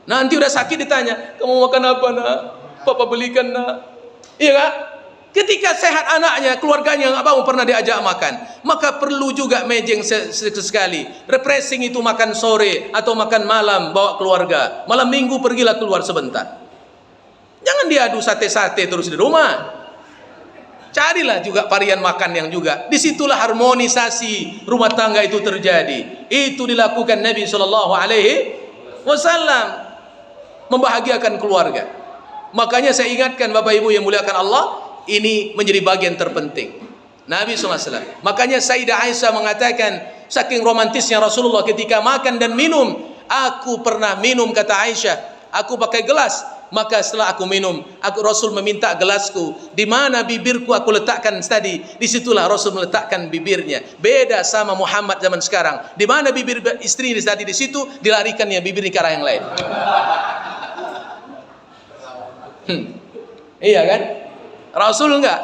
Nanti udah sakit ditanya, kamu makan apa nak? Papa belikan nak. Iya kan? Ketika sehat anaknya, keluarganya nggak mau pernah diajak makan, maka perlu juga mejeng sekali. Refreshing itu makan sore atau makan malam bawa keluarga. Malam minggu pergilah keluar sebentar. Jangan diadu sate-sate terus di rumah. Carilah juga varian makan yang juga. Disitulah harmonisasi rumah tangga itu terjadi. Itu dilakukan Nabi SAW, membahagiakan keluarga. Makanya saya ingatkan Bapak Ibu yang muliakan Allah, ini menjadi bagian terpenting Nabi SAW. Makanya Sayyidah Aisyah mengatakan, saking romantisnya Rasulullah ketika makan dan minum. Aku pernah minum, kata Aisyah, aku pakai gelas, Maka setelah aku minum, Rasul meminta gelasku. Di mana bibirku aku letakkan tadi, disitulah Rasul meletakkan bibirnya. Beda sama Muhammad zaman sekarang. Di mana bibir istri tadi, di situ dilarikannya bibirnya ke arah yang lain. Iya kan? Rasul enggak.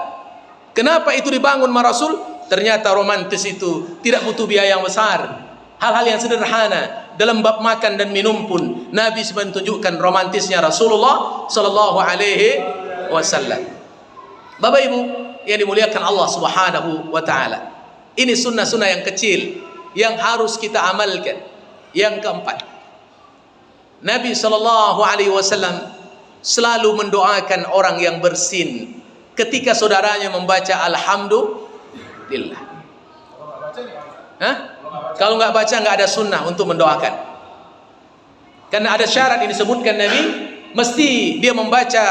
Kenapa itu dibangun sama Rasul? Ternyata romantis itu tidak butuh biaya yang besar. Hal-hal yang sederhana. Dalam bab makan dan minum pun Nabi menunjukkan romantisnya Rasulullah sallallahu alaihi wasallam. Bapak Ibu yang dimuliakan Allah Subhanahu wa taala. Ini sunnah-sunnah yang kecil yang harus kita amalkan. Yang keempat, Nabi sallallahu alaihi wasallam selalu mendoakan orang yang bersin ketika saudaranya membaca alhamdulillah. Hah? Kalau nggak baca nggak ada sunnah untuk mendoakan. Karena ada syarat yang disebutkan Nabi, mesti dia membaca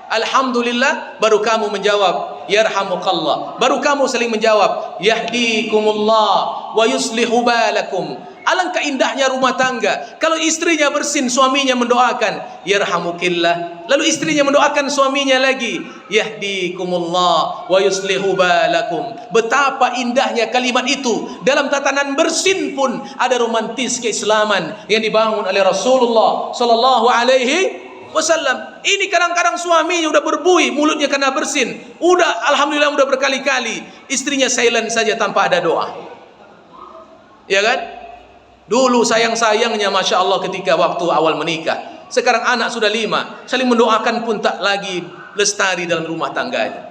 alhamdulillah baru kamu menjawab yarhamukallah. Baru kamu saling menjawab yahdikumullah wa yuslihu balakum. Alangkah indahnya rumah tangga kalau istrinya bersin, suaminya mendoakan yarhamukillah, lalu istrinya mendoakan suaminya lagi yahdikumullah wa yuslihu balakum. Betapa indahnya kalimat itu. Dalam tatanan bersin pun ada romantis keislaman yang dibangun oleh Rasulullah sallallahu alaihi wasallam. Ini kadang-kadang suaminya udah berbui mulutnya karena bersin, udah alhamdulillah udah berkali-kali, istrinya silent saja tanpa ada doa. Ya kan? Dulu sayang-sayangnya Masya Allah ketika waktu awal menikah. Sekarang anak sudah 5, saling mendoakan pun tak lagi lestari dalam rumah tangganya.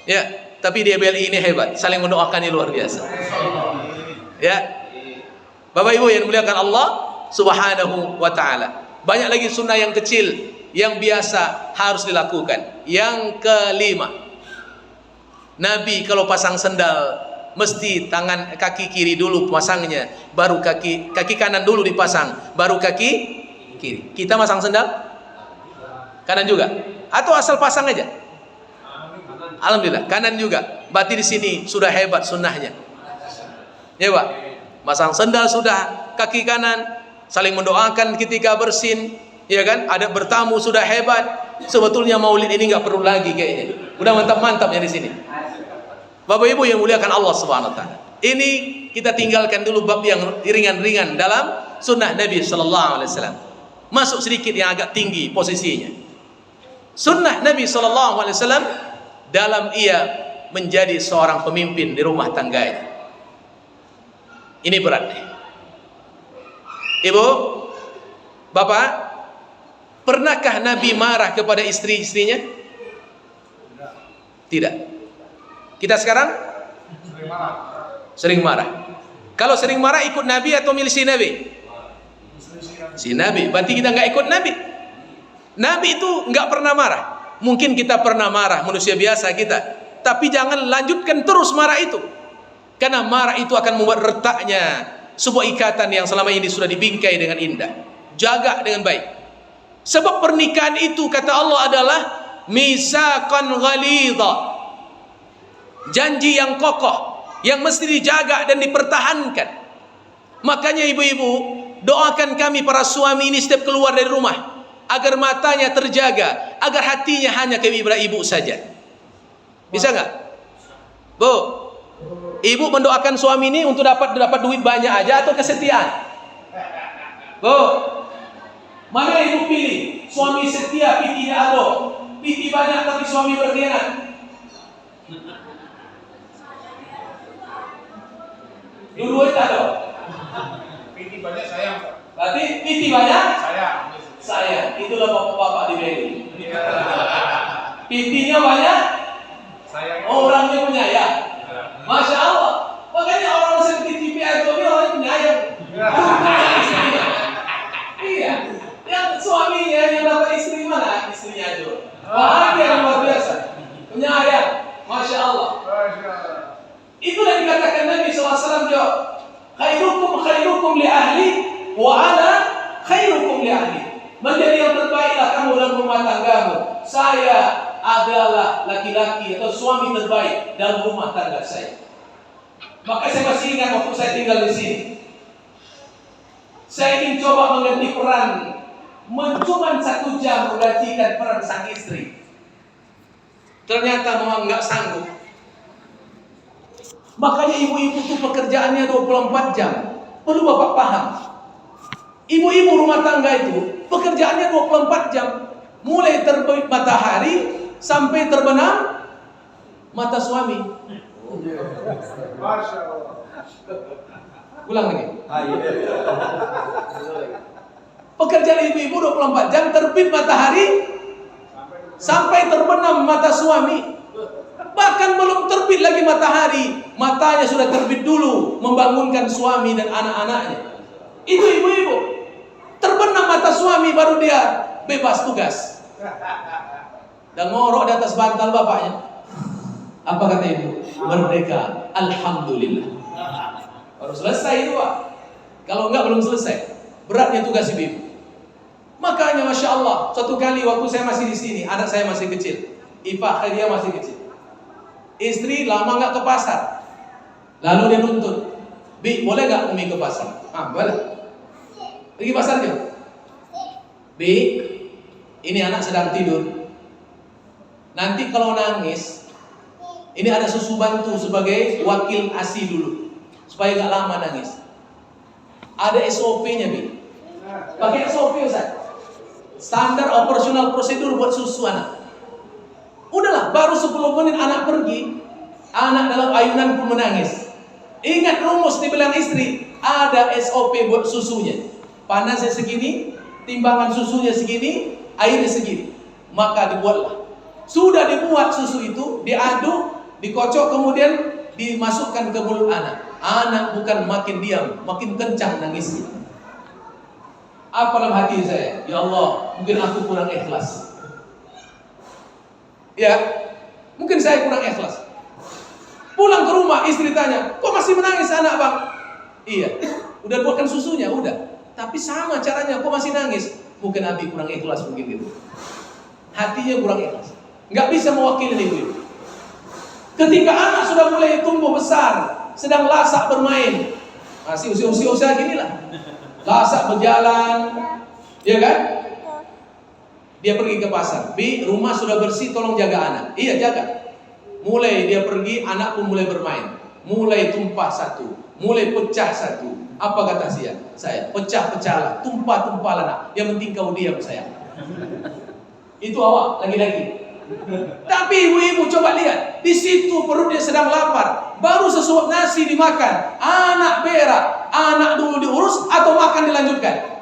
Ya, tapi di BLI ini hebat, saling mendoakannya luar biasa. Ya, Bapak Ibu yang dimuliakan Allah Subhanahu wa taala. Banyak lagi sunnah yang kecil yang biasa harus dilakukan. Yang kelima, Nabi kalau pasang sendal mesti kaki kiri dulu pasangnya, baru kaki kanan dulu dipasang, baru kaki kiri. Kita masang sendal kanan juga, atau asal pasang aja? Alhamdulillah kanan juga. Berarti di sini sudah hebat sunnahnya. Ya Pak, masang sendal sudah kaki kanan, saling mendoakan ketika bersin, ya kan? Ada bertamu sudah hebat. Sebetulnya maulid ini nggak perlu lagi kayaknya. Udah mantap-mantapnya di sini. Bapak Ibu yang muliakan Allah Subhanahu wa taala. Ini kita tinggalkan dulu bab yang ringan-ringan dalam sunnah Nabi sallallahu alaihi wasallam. Masuk sedikit yang agak tinggi posisinya. Sunnah Nabi sallallahu alaihi wasallam dalam ia menjadi seorang pemimpin di rumah tangganya. Ini berat. Ibu, Bapak, pernahkah Nabi marah kepada istri-istrinya? Tidak. Kita sekarang sering marah. Kalau sering marah ikut Nabi atau milih si Nabi? Si Nabi. Berarti kita nggak ikut Nabi. Nabi itu nggak pernah marah. Mungkin kita pernah marah, manusia biasa kita. Tapi jangan lanjutkan terus marah itu. Karena marah itu akan membuat retaknya sebuah ikatan yang selama ini sudah dibingkai dengan indah. Jaga dengan baik. Sebab pernikahan itu kata Allah adalah misaqan ghalidha. Janji yang kokoh yang mesti dijaga dan dipertahankan. Makanya ibu-ibu, doakan kami para suami ini setiap keluar dari rumah agar matanya terjaga, agar hatinya hanya ke ibu saja. Bisa nggak? Bu, ibu mendoakan suami ini untuk dapat duit banyak aja atau kesetiaan? Bu, mana ibu pilih? Suami setia, pitinya ado, piti banyak tapi suami berkhianat. Dua-duanya ada.
Piti banyak sayang.
Berarti piti banyak
Sayang.
sayang. Itulah bapak-bapak di BLI. Pitinya banyak,
Sayang.
orangnya penyayang. Masya Allah. Makanya orang seperti TV itu ini orangnya penyayang. Iya. Yang suaminya yang dapat istri mana? Istrinya aja. Bahagia luar biasa. Penyayang. Masya Allah. Itulah yang dikatakan Nabi SAW jawab, khairukum li ahli wa ana khairukum li ahli. Menjadi yang terbaiklah kamu dalam rumah tanggamu. Saya adalah laki-laki atau suami terbaik dalam rumah tangga saya. Maka saya masih ingat waktu saya tinggal di sini. Saya ingin coba mengganti peran Cuma 1 jam menggantikan peran sang istri. Ternyata memang nggak sanggup. Makanya ibu-ibu itu pekerjaannya 24 jam. Perlu Bapak paham. Ibu-ibu rumah tangga itu pekerjaannya 24 jam. Mulai terbit matahari sampai terbenam mata suami.
Masya Allah.
Ulang lagi. Pekerjaan ibu-ibu 24 jam, terbit matahari sampai terbenam mata suami. Bahkan belum terbit lagi matahari, matanya sudah terbit dulu membangunkan suami dan anak-anaknya. Itu ibu-ibu. Terbenam mata suami baru dia bebas tugas. Dan ngorok di atas bantal bapaknya. Apa kata ibu? Merdeka. Alhamdulillah. Baru selesai itu Pak. Kalau enggak belum selesai. Beratnya tugas ibu. Makanya Masya Allah, suatu kali waktu saya masih di sini, anak saya masih kecil, Ipa Khairia masih kecil. Istri lama nggak ke pasar, lalu dia nuntut, Bi, boleh nggak Umi ke pasar? Ah, boleh. Pergi pasar jam. Bi, ini anak sedang tidur. Nanti kalau nangis, ini ada susu bantu sebagai wakil ASI dulu, supaya nggak lama nangis. Ada SOP-nya Bi. Pakai SOP Ustaz. Standar operasional prosedur buat susu anak. Udahlah, baru 10 menit anak pergi, anak dalam ayunan pun menangis. Ingat rumus dibilang istri, ada SOP buat susunya. Panasnya segini, timbangan susunya segini, airnya segini. Maka dibuatlah. Sudah dibuat susu itu, diaduk, dikocok, kemudian dimasukkan ke mulut anak. Anak bukan makin diam, makin kencang nangisnya. Apa dalam hati saya? Ya Allah, mungkin aku kurang ikhlas. Ya, mungkin saya kurang ikhlas. Pulang ke rumah, istri tanya, kok masih menangis anak bang? Iya, udah buatkan susunya, udah. Tapi sama caranya, kok masih nangis? Mungkin Abi kurang ikhlas, mungkin gitu. Hatinya kurang ikhlas. Nggak bisa mewakili ibu. Ketika anak sudah mulai tumbuh besar, sedang lasak bermain, masih usia gini lah, lasak berjalan, ya kan? Dia pergi ke pasar. Bi, rumah sudah bersih, tolong jaga anak. Iya, jaga. Mulai dia pergi, anak pun mulai bermain. Mulai tumpah satu, mulai pecah satu. Apa kata saya? Pecah-pecahlah, tumpah-tumpahlah nak. Yang penting kau diam sayang. Itu awak lagi-lagi. Tapi ibu-ibu coba lihat, di situ perutnya sedang lapar, baru sesuap nasi dimakan, anak berak, anak dulu diurus atau makan dilanjutkan?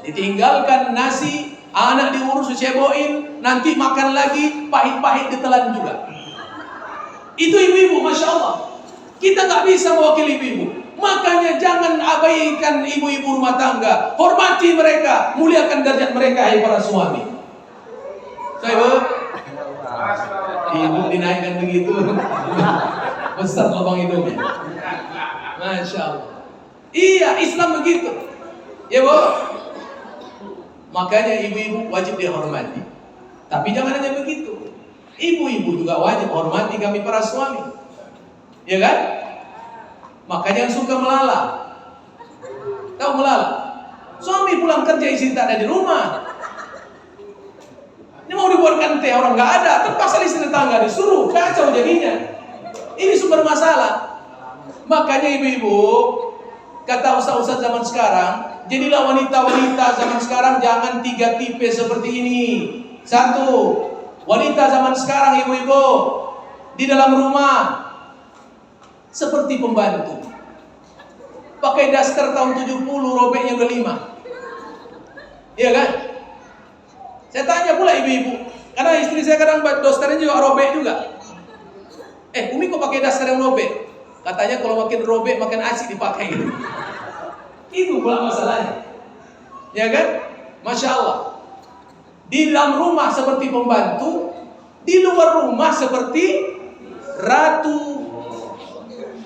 Ditinggalkan nasi, anak diurus diceboin, nanti makan lagi, pahit-pahit ditelan juga. Itu ibu-ibu, Masya Allah. Kita nggak bisa mewakili ibu-ibu. Makanya jangan abaikan ibu-ibu rumah tangga. Hormati mereka, muliakan derajat mereka, hai para suami. Saya ibu dinaikkan begitu, besar lubang hidungnya. Masya Allah. Iya, Islam begitu. Ya Bu. Makanya ibu-ibu wajib dihormati. Tapi jangan hanya begitu. Ibu-ibu juga wajib hormati kami para suami. Ya kan? Makanya yang suka melala. Tahu melala? Suami pulang kerja, istri tak ada di rumah. Ini mau dibuatkan teh, orang nggak ada, terpaksa istri tetangga disuruh, kacau jadinya. Ini sumber masalah. Makanya ibu-ibu, kata ustaz-ustaz zaman sekarang, jadilah wanita-wanita zaman sekarang jangan 3 tipe seperti ini. 1, wanita zaman sekarang ibu-ibu di dalam rumah seperti pembantu. Pakai daster tahun 70, robeknya udah 5. Iya kan? Saya tanya pula ibu-ibu, karena istri saya kadang dasternya juga robek juga. Umi kok pakai daster yang robek? Katanya kalau makin robek makin asik dipakai. Itu pula masalahnya. Ya kan? Masya Allah. Di dalam rumah seperti pembantu, di luar rumah seperti ratu.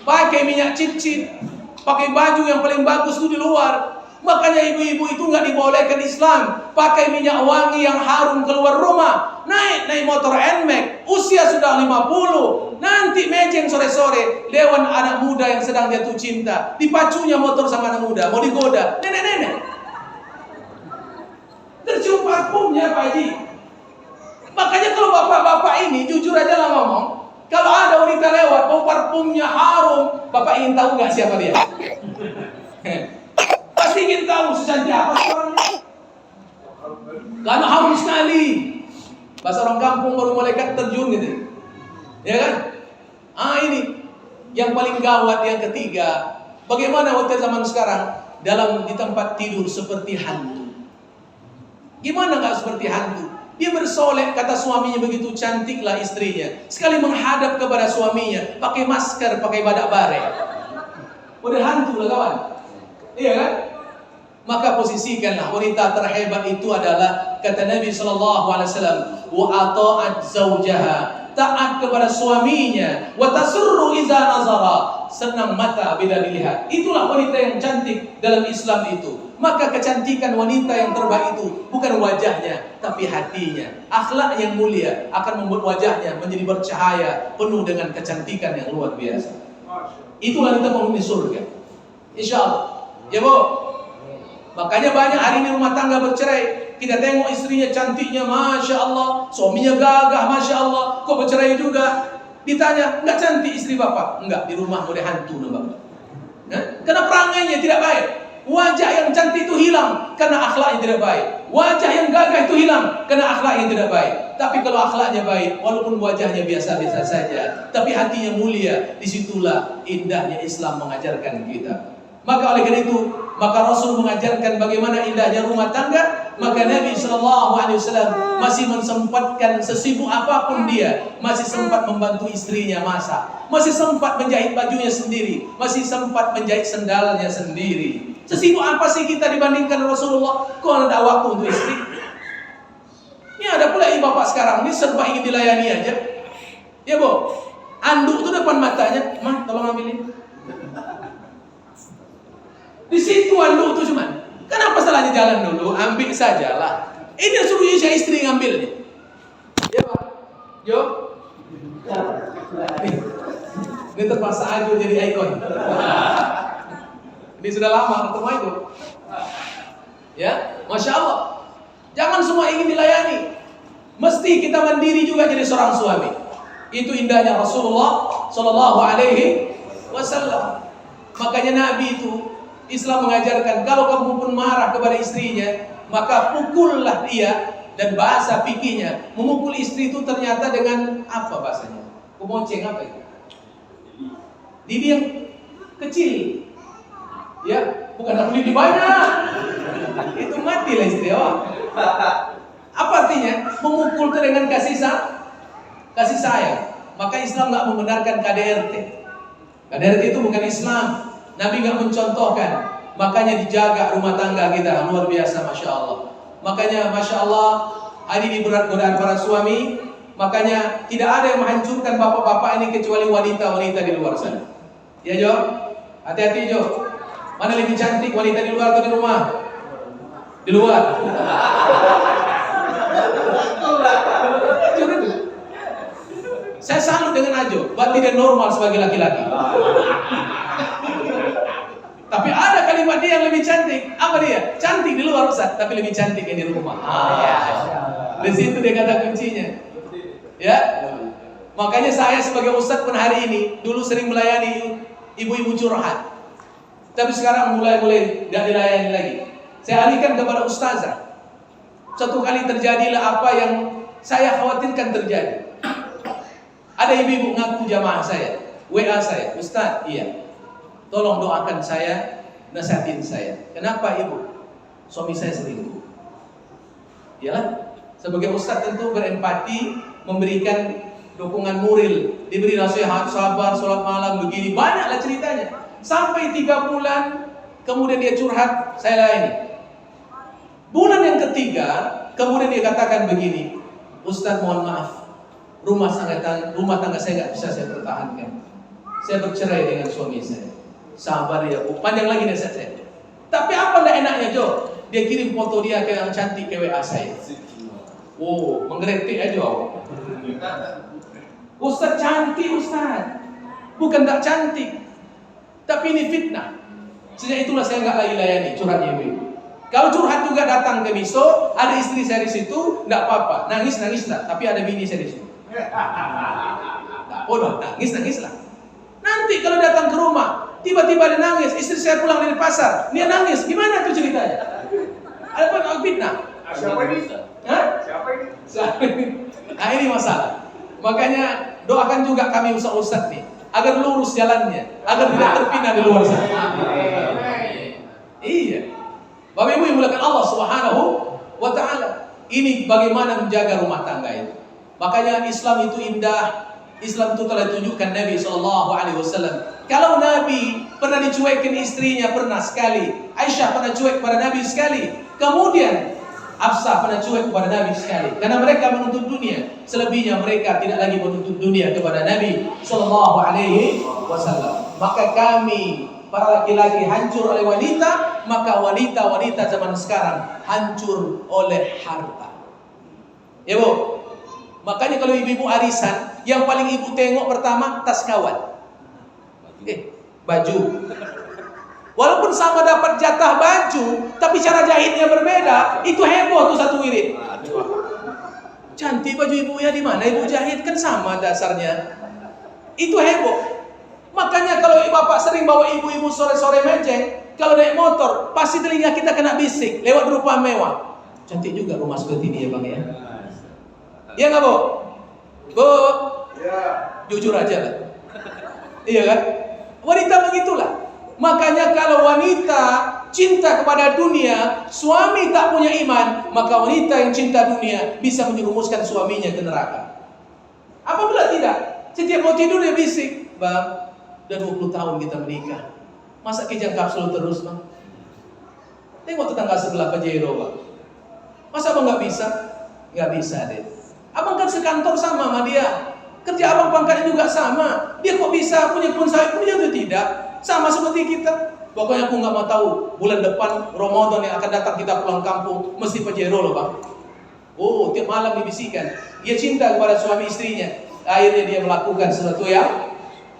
Pakai minyak cicit, pakai baju yang paling bagus itu di luar. Makanya ibu-ibu itu nggak dibolehkan Islam. Pakai minyak wangi yang harum keluar rumah. Naik motor NMAX, usia sudah 50. Nanti mejeng sore-sore, lewat anak muda yang sedang jatuh cinta. Dipacunya motor sama anak muda, mau digoda. Nenek-nenek. tercium parfumnya Pak Haji. Makanya kalau bapak-bapak ini jujur aja lah ngomong, kalau ada wanita lewat bau parfumnya harum, bapak ingin tahu nggak siapa dia? Pasti ingin tahu secantik apa sih orangnya. Karena harum sekali. Bahasa orang kampung baru malaikat terjun gitu. Ya kan? Ini yang paling gawat yang ketiga. Bagaimana wanita zaman sekarang di tempat tidur seperti hantu. Gimana nggak seperti hantu? Dia bersolek, kata suaminya begitu cantiklah istrinya. Sekali menghadap kepada suaminya, pakai masker, pakai badak bare. Udah hantu lah kawan. Iya kan? Maka posisikanlah wanita terhebat itu adalah kata Nabi sallallahu alaihi wasallam, wa ata'at zaujaha, taat kepada suaminya, wa tasurru iza nazara, senang mata bila dilihat. Itulah wanita yang cantik dalam Islam itu. Maka kecantikan wanita yang terbaik itu bukan wajahnya, tapi hatinya. Akhlak yang mulia akan membuat wajahnya menjadi bercahaya, penuh dengan kecantikan yang luar biasa. Itulah kita penghuni surga, insyaallah. Ya Bu. Makanya banyak hari ini rumah tangga bercerai. Kita tengok istrinya cantiknya, Masya Allah. Suaminya gagah, Masya Allah. Kok bercerai juga? Ditanya, enggak cantik istri bapak? Enggak, di rumah udah hantu nampak. Karena perangainya tidak baik. Wajah yang cantik itu hilang karena akhlak yang tidak baik. Wajah yang gagah itu hilang karena akhlak yang tidak baik. Tapi kalau akhlaknya baik, walaupun wajahnya biasa-biasa saja, tapi hatinya mulia, disitulah indahnya Islam mengajarkan kita. Maka oleh karena itu, maka Rasul mengajarkan bagaimana indahnya rumah tangga. Maka Nabi SAW masih mensempatkan sesibuk apapun dia, masih sempat membantu istrinya masak, masih sempat menjahit bajunya sendiri, masih sempat menjahit sendalnya sendiri. Sesibuk apa sih kita dibandingkan Rasulullah? Kok ada waktu untuk istri? Ini ada pula ibu bapak sekarang ini serba ingin dilayani aja. Ya Bu, anduk itu depan matanya, "Mah, tolong ambilin." Di situ anduk tuh cuman. Kenapa salahnya jalan dulu? Ambil sajalah. Ini suruh istri ngambil nih. Ya Pak. Yo. Ini terpaksa aja jadi ikon. Ini sudah lama ketemu itu. Ya, Masya Allah. Jangan semua ingin dilayani. Mesti kita mandiri juga jadi seorang suami. Itu indahnya Rasulullah Sallallahu Alaihi Wasallam. Makanya Nabi itu Islam mengajarkan kalau kamu pun marah kepada istrinya, maka pukullah dia. Dan bahasa fikihnya, memukul istri itu ternyata dengan apa bahasanya? Kemonceng apa itu? Didi yang kecil. Ya, bukan aku lidi banyak. Itu matilah istri awak. Apa artinya? Memukul itu dengan kasih sayang. Maka Islam nggak membenarkan KDRT. KDRT itu bukan Islam. Nabi nggak mencontohkan, makanya dijaga rumah tangga kita luar biasa, Masya Allah. Makanya Masya Allah, hari ini berat godaan para suami. Makanya tidak ada yang menghancurkan bapak-bapak ini kecuali wanita-wanita di luar sana. Ya Jo, hati-hati Jo. Mana lebih cantik, wanita di luar atau di rumah? Di luar. Saya salut dengan Ajo, berarti dia normal sebagai laki-laki. Tapi ada kalimat dia yang lebih cantik. Apa dia? Cantik di luar Ustaz, tapi lebih cantik yang di rumah. Ya. Di situ dia kata kuncinya. Ya. Makanya saya sebagai Ustaz pun hari ini dulu sering melayani ibu-ibu curhat. Tapi sekarang mulai tidak dilayani lagi. Saya alihkan kepada ustazah. Satu kali terjadilah apa yang saya khawatirkan terjadi. Ada ibu-ibu ngaku jamaah saya, WA saya, Ustaz, iya. Tolong doakan saya, nasihatin saya. Kenapa ibu? Suami saya selingkuh. Yalah, sebagai ustaz tentu berempati, memberikan dukungan moral, diberi nasihat, sabar, sholat malam, begini. Banyaklah ceritanya. Sampai 3 bulan, kemudian dia curhat, saya layani. Bulan yang ketiga, kemudian dia katakan begini, Ustaz mohon maaf, rumah tangga saya nggak bisa saya pertahankan. Saya bercerai dengan suami saya. Sabar ya Bu, panjang lagi nasihat saya. Tapi apa enggak enaknya Jo? Dia kirim foto dia ke yang cantik ke WA saya. Oh, menggeletik aja. Ustaz cantik Ustaz. Bukan tak cantik, tapi ini fitnah. Sejak itulah saya nggak lagi layani curhatnya ibu. Kalau curhat juga datang ke Miso, ada istri saya di situ, enggak apa-apa, nangis-nangislah, tapi ada bini saya di situ. Bodoh, nangis-nangislah. Nanti kalau datang ke rumah, tiba-tiba dia nangis, istri saya pulang dari pasar, dia nangis, gimana tuh ceritanya? Ada apa fitnah?
Siapa ini?
Hah?
Siapa ini?
Nah ini masalah. Makanya doakan juga kami ustaz-ustaz nih, agar lurus jalannya, agar tidak terpindah di luar sana. Iya. Bapak Ibu yang dimuliakan Allah Subhanahu wa taala. Ini bagaimana menjaga rumah tangga itu. Makanya Islam itu indah. Islam itu telah ditunjukkan Nabi SAW. Kalau Nabi pernah dicuekin istrinya, pernah sekali. Aisyah pernah cuek kepada Nabi sekali. Kemudian Hafsah pernah cuek kepada Nabi sekali. Karena mereka menuntut dunia. Selebihnya mereka tidak lagi menuntut dunia kepada Nabi SAW. Maka kami para laki-laki hancur oleh wanita, maka wanita-wanita zaman sekarang hancur oleh harta. Ya Bu, makanya kalau ibu-ibu arisan, yang paling ibu tengok pertama tas kawan, baju. Walaupun sama dapat jatah baju, tapi cara jahitnya berbeda, itu heboh tuh satu wirid. Cantik baju ibu ya, di mana ibu jahit, kan sama dasarnya. Itu heboh. Makanya kalau bapak sering bawa ibu-ibu sore-sore menceng, kalau naik motor, pasti telinga kita kena bisik, lewat berupa mewah. Cantik juga rumah seperti ini ya bang ya. Iya nggak Bu? Bu?
Ya.
Jujur aja lah. Iya kan? Wanita begitulah. Makanya kalau wanita cinta kepada dunia, suami tak punya iman, maka wanita yang cinta dunia bisa menjerumuskan suaminya ke neraka. Apabila tidak, setiap mau tidur dia bisik, bang, udah 20 tahun kita menikah, masa kijang kapsul terus bang? Tengok tetangga sebelah Pajero bang, masa abang nggak bisa? Nggak bisa deh. Abang kan sekantor sama dia, kerja abang pangkatnya juga sama. Dia kok bisa punya kebun sawit, punya itu tidak? Sama seperti kita. Pokoknya aku nggak mau tahu bulan depan Ramadan yang akan datang kita pulang kampung mesti Pajero loh bang. Oh, tiap malam dibisikkan. Dia cinta kepada suami istrinya. Akhirnya dia melakukan sesuatu yang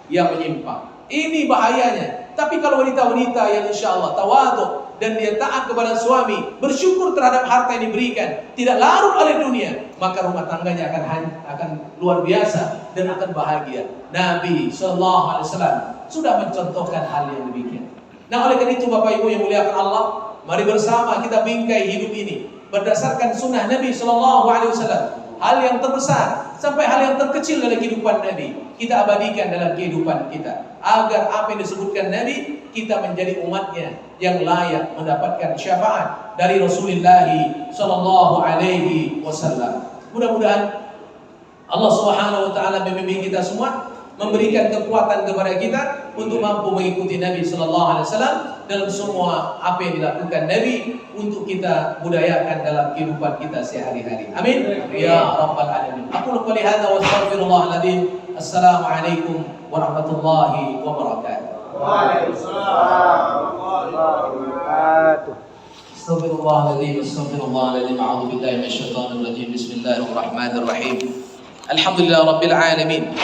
menyimpang. Ini bahayanya. Tapi kalau wanita-wanita yang insya Allah tawadhu dan dia taat kepada suami, bersyukur terhadap harta yang diberikan, tidak larut oleh dunia, maka rumah tangganya akan luar biasa dan akan bahagia. Nabi SAW sudah mencontohkan hal yang demikian. Nah oleh karena itu Bapak Ibu yang muliakan Allah, mari bersama kita bingkai hidup ini berdasarkan sunnah Nabi SAW. Hal yang terbesar sampai hal yang terkecil dalam kehidupan Nabi kita abadikan dalam kehidupan kita, agar apa yang disebutkan Nabi, kita menjadi umatnya yang layak mendapatkan syafaat dari Rasulullah SAW. Mudah-mudahan Allah Subhanahu wa taala membimbing kita semua, memberikan kekuatan kepada kita untuk mampu mengikuti Nabi sallallahu alaihi wasallam dalam semua apa yang dilakukan Nabi, untuk kita budayakan dalam kehidupan kita sehari-hari. Amin ya rabbal alamin. Aku qouli hadza wa astaghfirullahaladzim. Assalamualaikum warahmatullahi wabarakatuh.
Waalaikumsalam warahmatullahi wabarakatuh.
Astaghfirullahaladzim. A'udzu billahi minasyaitonir rajim. Bismillahirrahmanirrahim. Alhamdulillah rabbil alamin.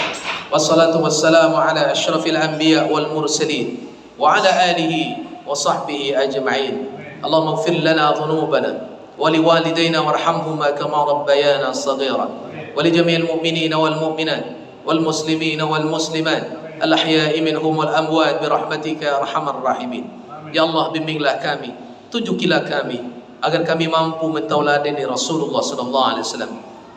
Wassalatu wassalamu ala asyrafil anbiya wal mursalin wa ala alihi wa sahbihi ajma'in. Allahumma ighfir lana dhunubana wa liwalidayna warhamhuma kama rabbayana shaghira wa li jami'il mu'minina wal mu'minat wal muslimina wal muslimat al ahya'i minhum wal amwat bi rahmatika ya arhamar rahimin. Ya Allah, bimbinglah kami, tunjukilah kami agar kami mampu mentauladani Rasulullah sallallahu alaihi wasallam.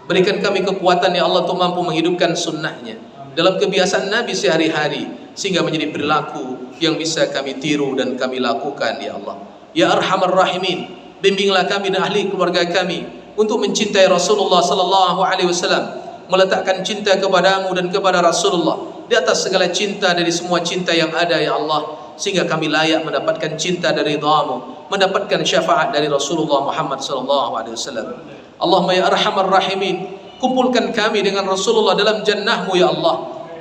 Berikan kami kekuatan ya Allah untuk mampu menghidupkan sunnahnya dalam kebiasaan Nabi sehari-hari, sehingga menjadi perilaku yang bisa kami tiru dan kami lakukan ya Allah. Ya Arhamar Rahimin, bimbinglah kami dan ahli keluarga kami untuk mencintai Rasulullah sallallahu alaihi wasallam, meletakkan cinta kepadamu dan kepada Rasulullah di atas segala cinta dari semua cinta yang ada ya Allah, sehingga kami layak mendapatkan cinta dari ridhamu, mendapatkan syafaat dari Rasulullah Muhammad sallallahu alaihi wasallam. Allahumma ya Arhamar Rahimin, kumpulkan kami dengan Rasulullah dalam jannahmu ya Allah.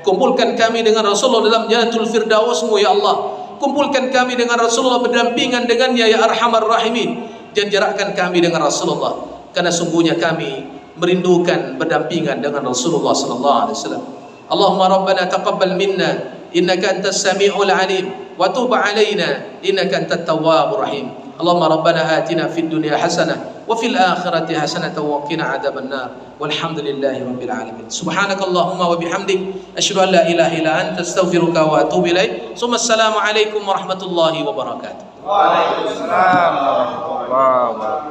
Kumpulkan kami dengan Rasulullah dalam jannatul firdausmu ya Allah. Kumpulkan kami dengan Rasulullah berdampingan dengannya ya Arhamar Rahimin. Dan jarakkan kami dengan Rasulullah, karena sungguhnya kami merindukan berdampingan dengan Rasulullah sallallahu alaihi wasallam. Allahumma rabbana taqabbal minna innaka antas samiul alim wa tub alaina innaka antat tawwabur rahim. Allahumma rabbana atina fid dunya hasanah wa fil akhirati hasanah wa qina adzaban nar. Walhamdulillahi rabbil alamin. Subhanakallahumma wa bihamdik asyhadu an la ilaha illa anta astaghfiruka wa atubu ilaik. Assalamu alaikum warahmatullahi wabarakatuh.
Waalaikumsalam warahmatullahi wabarakatuh.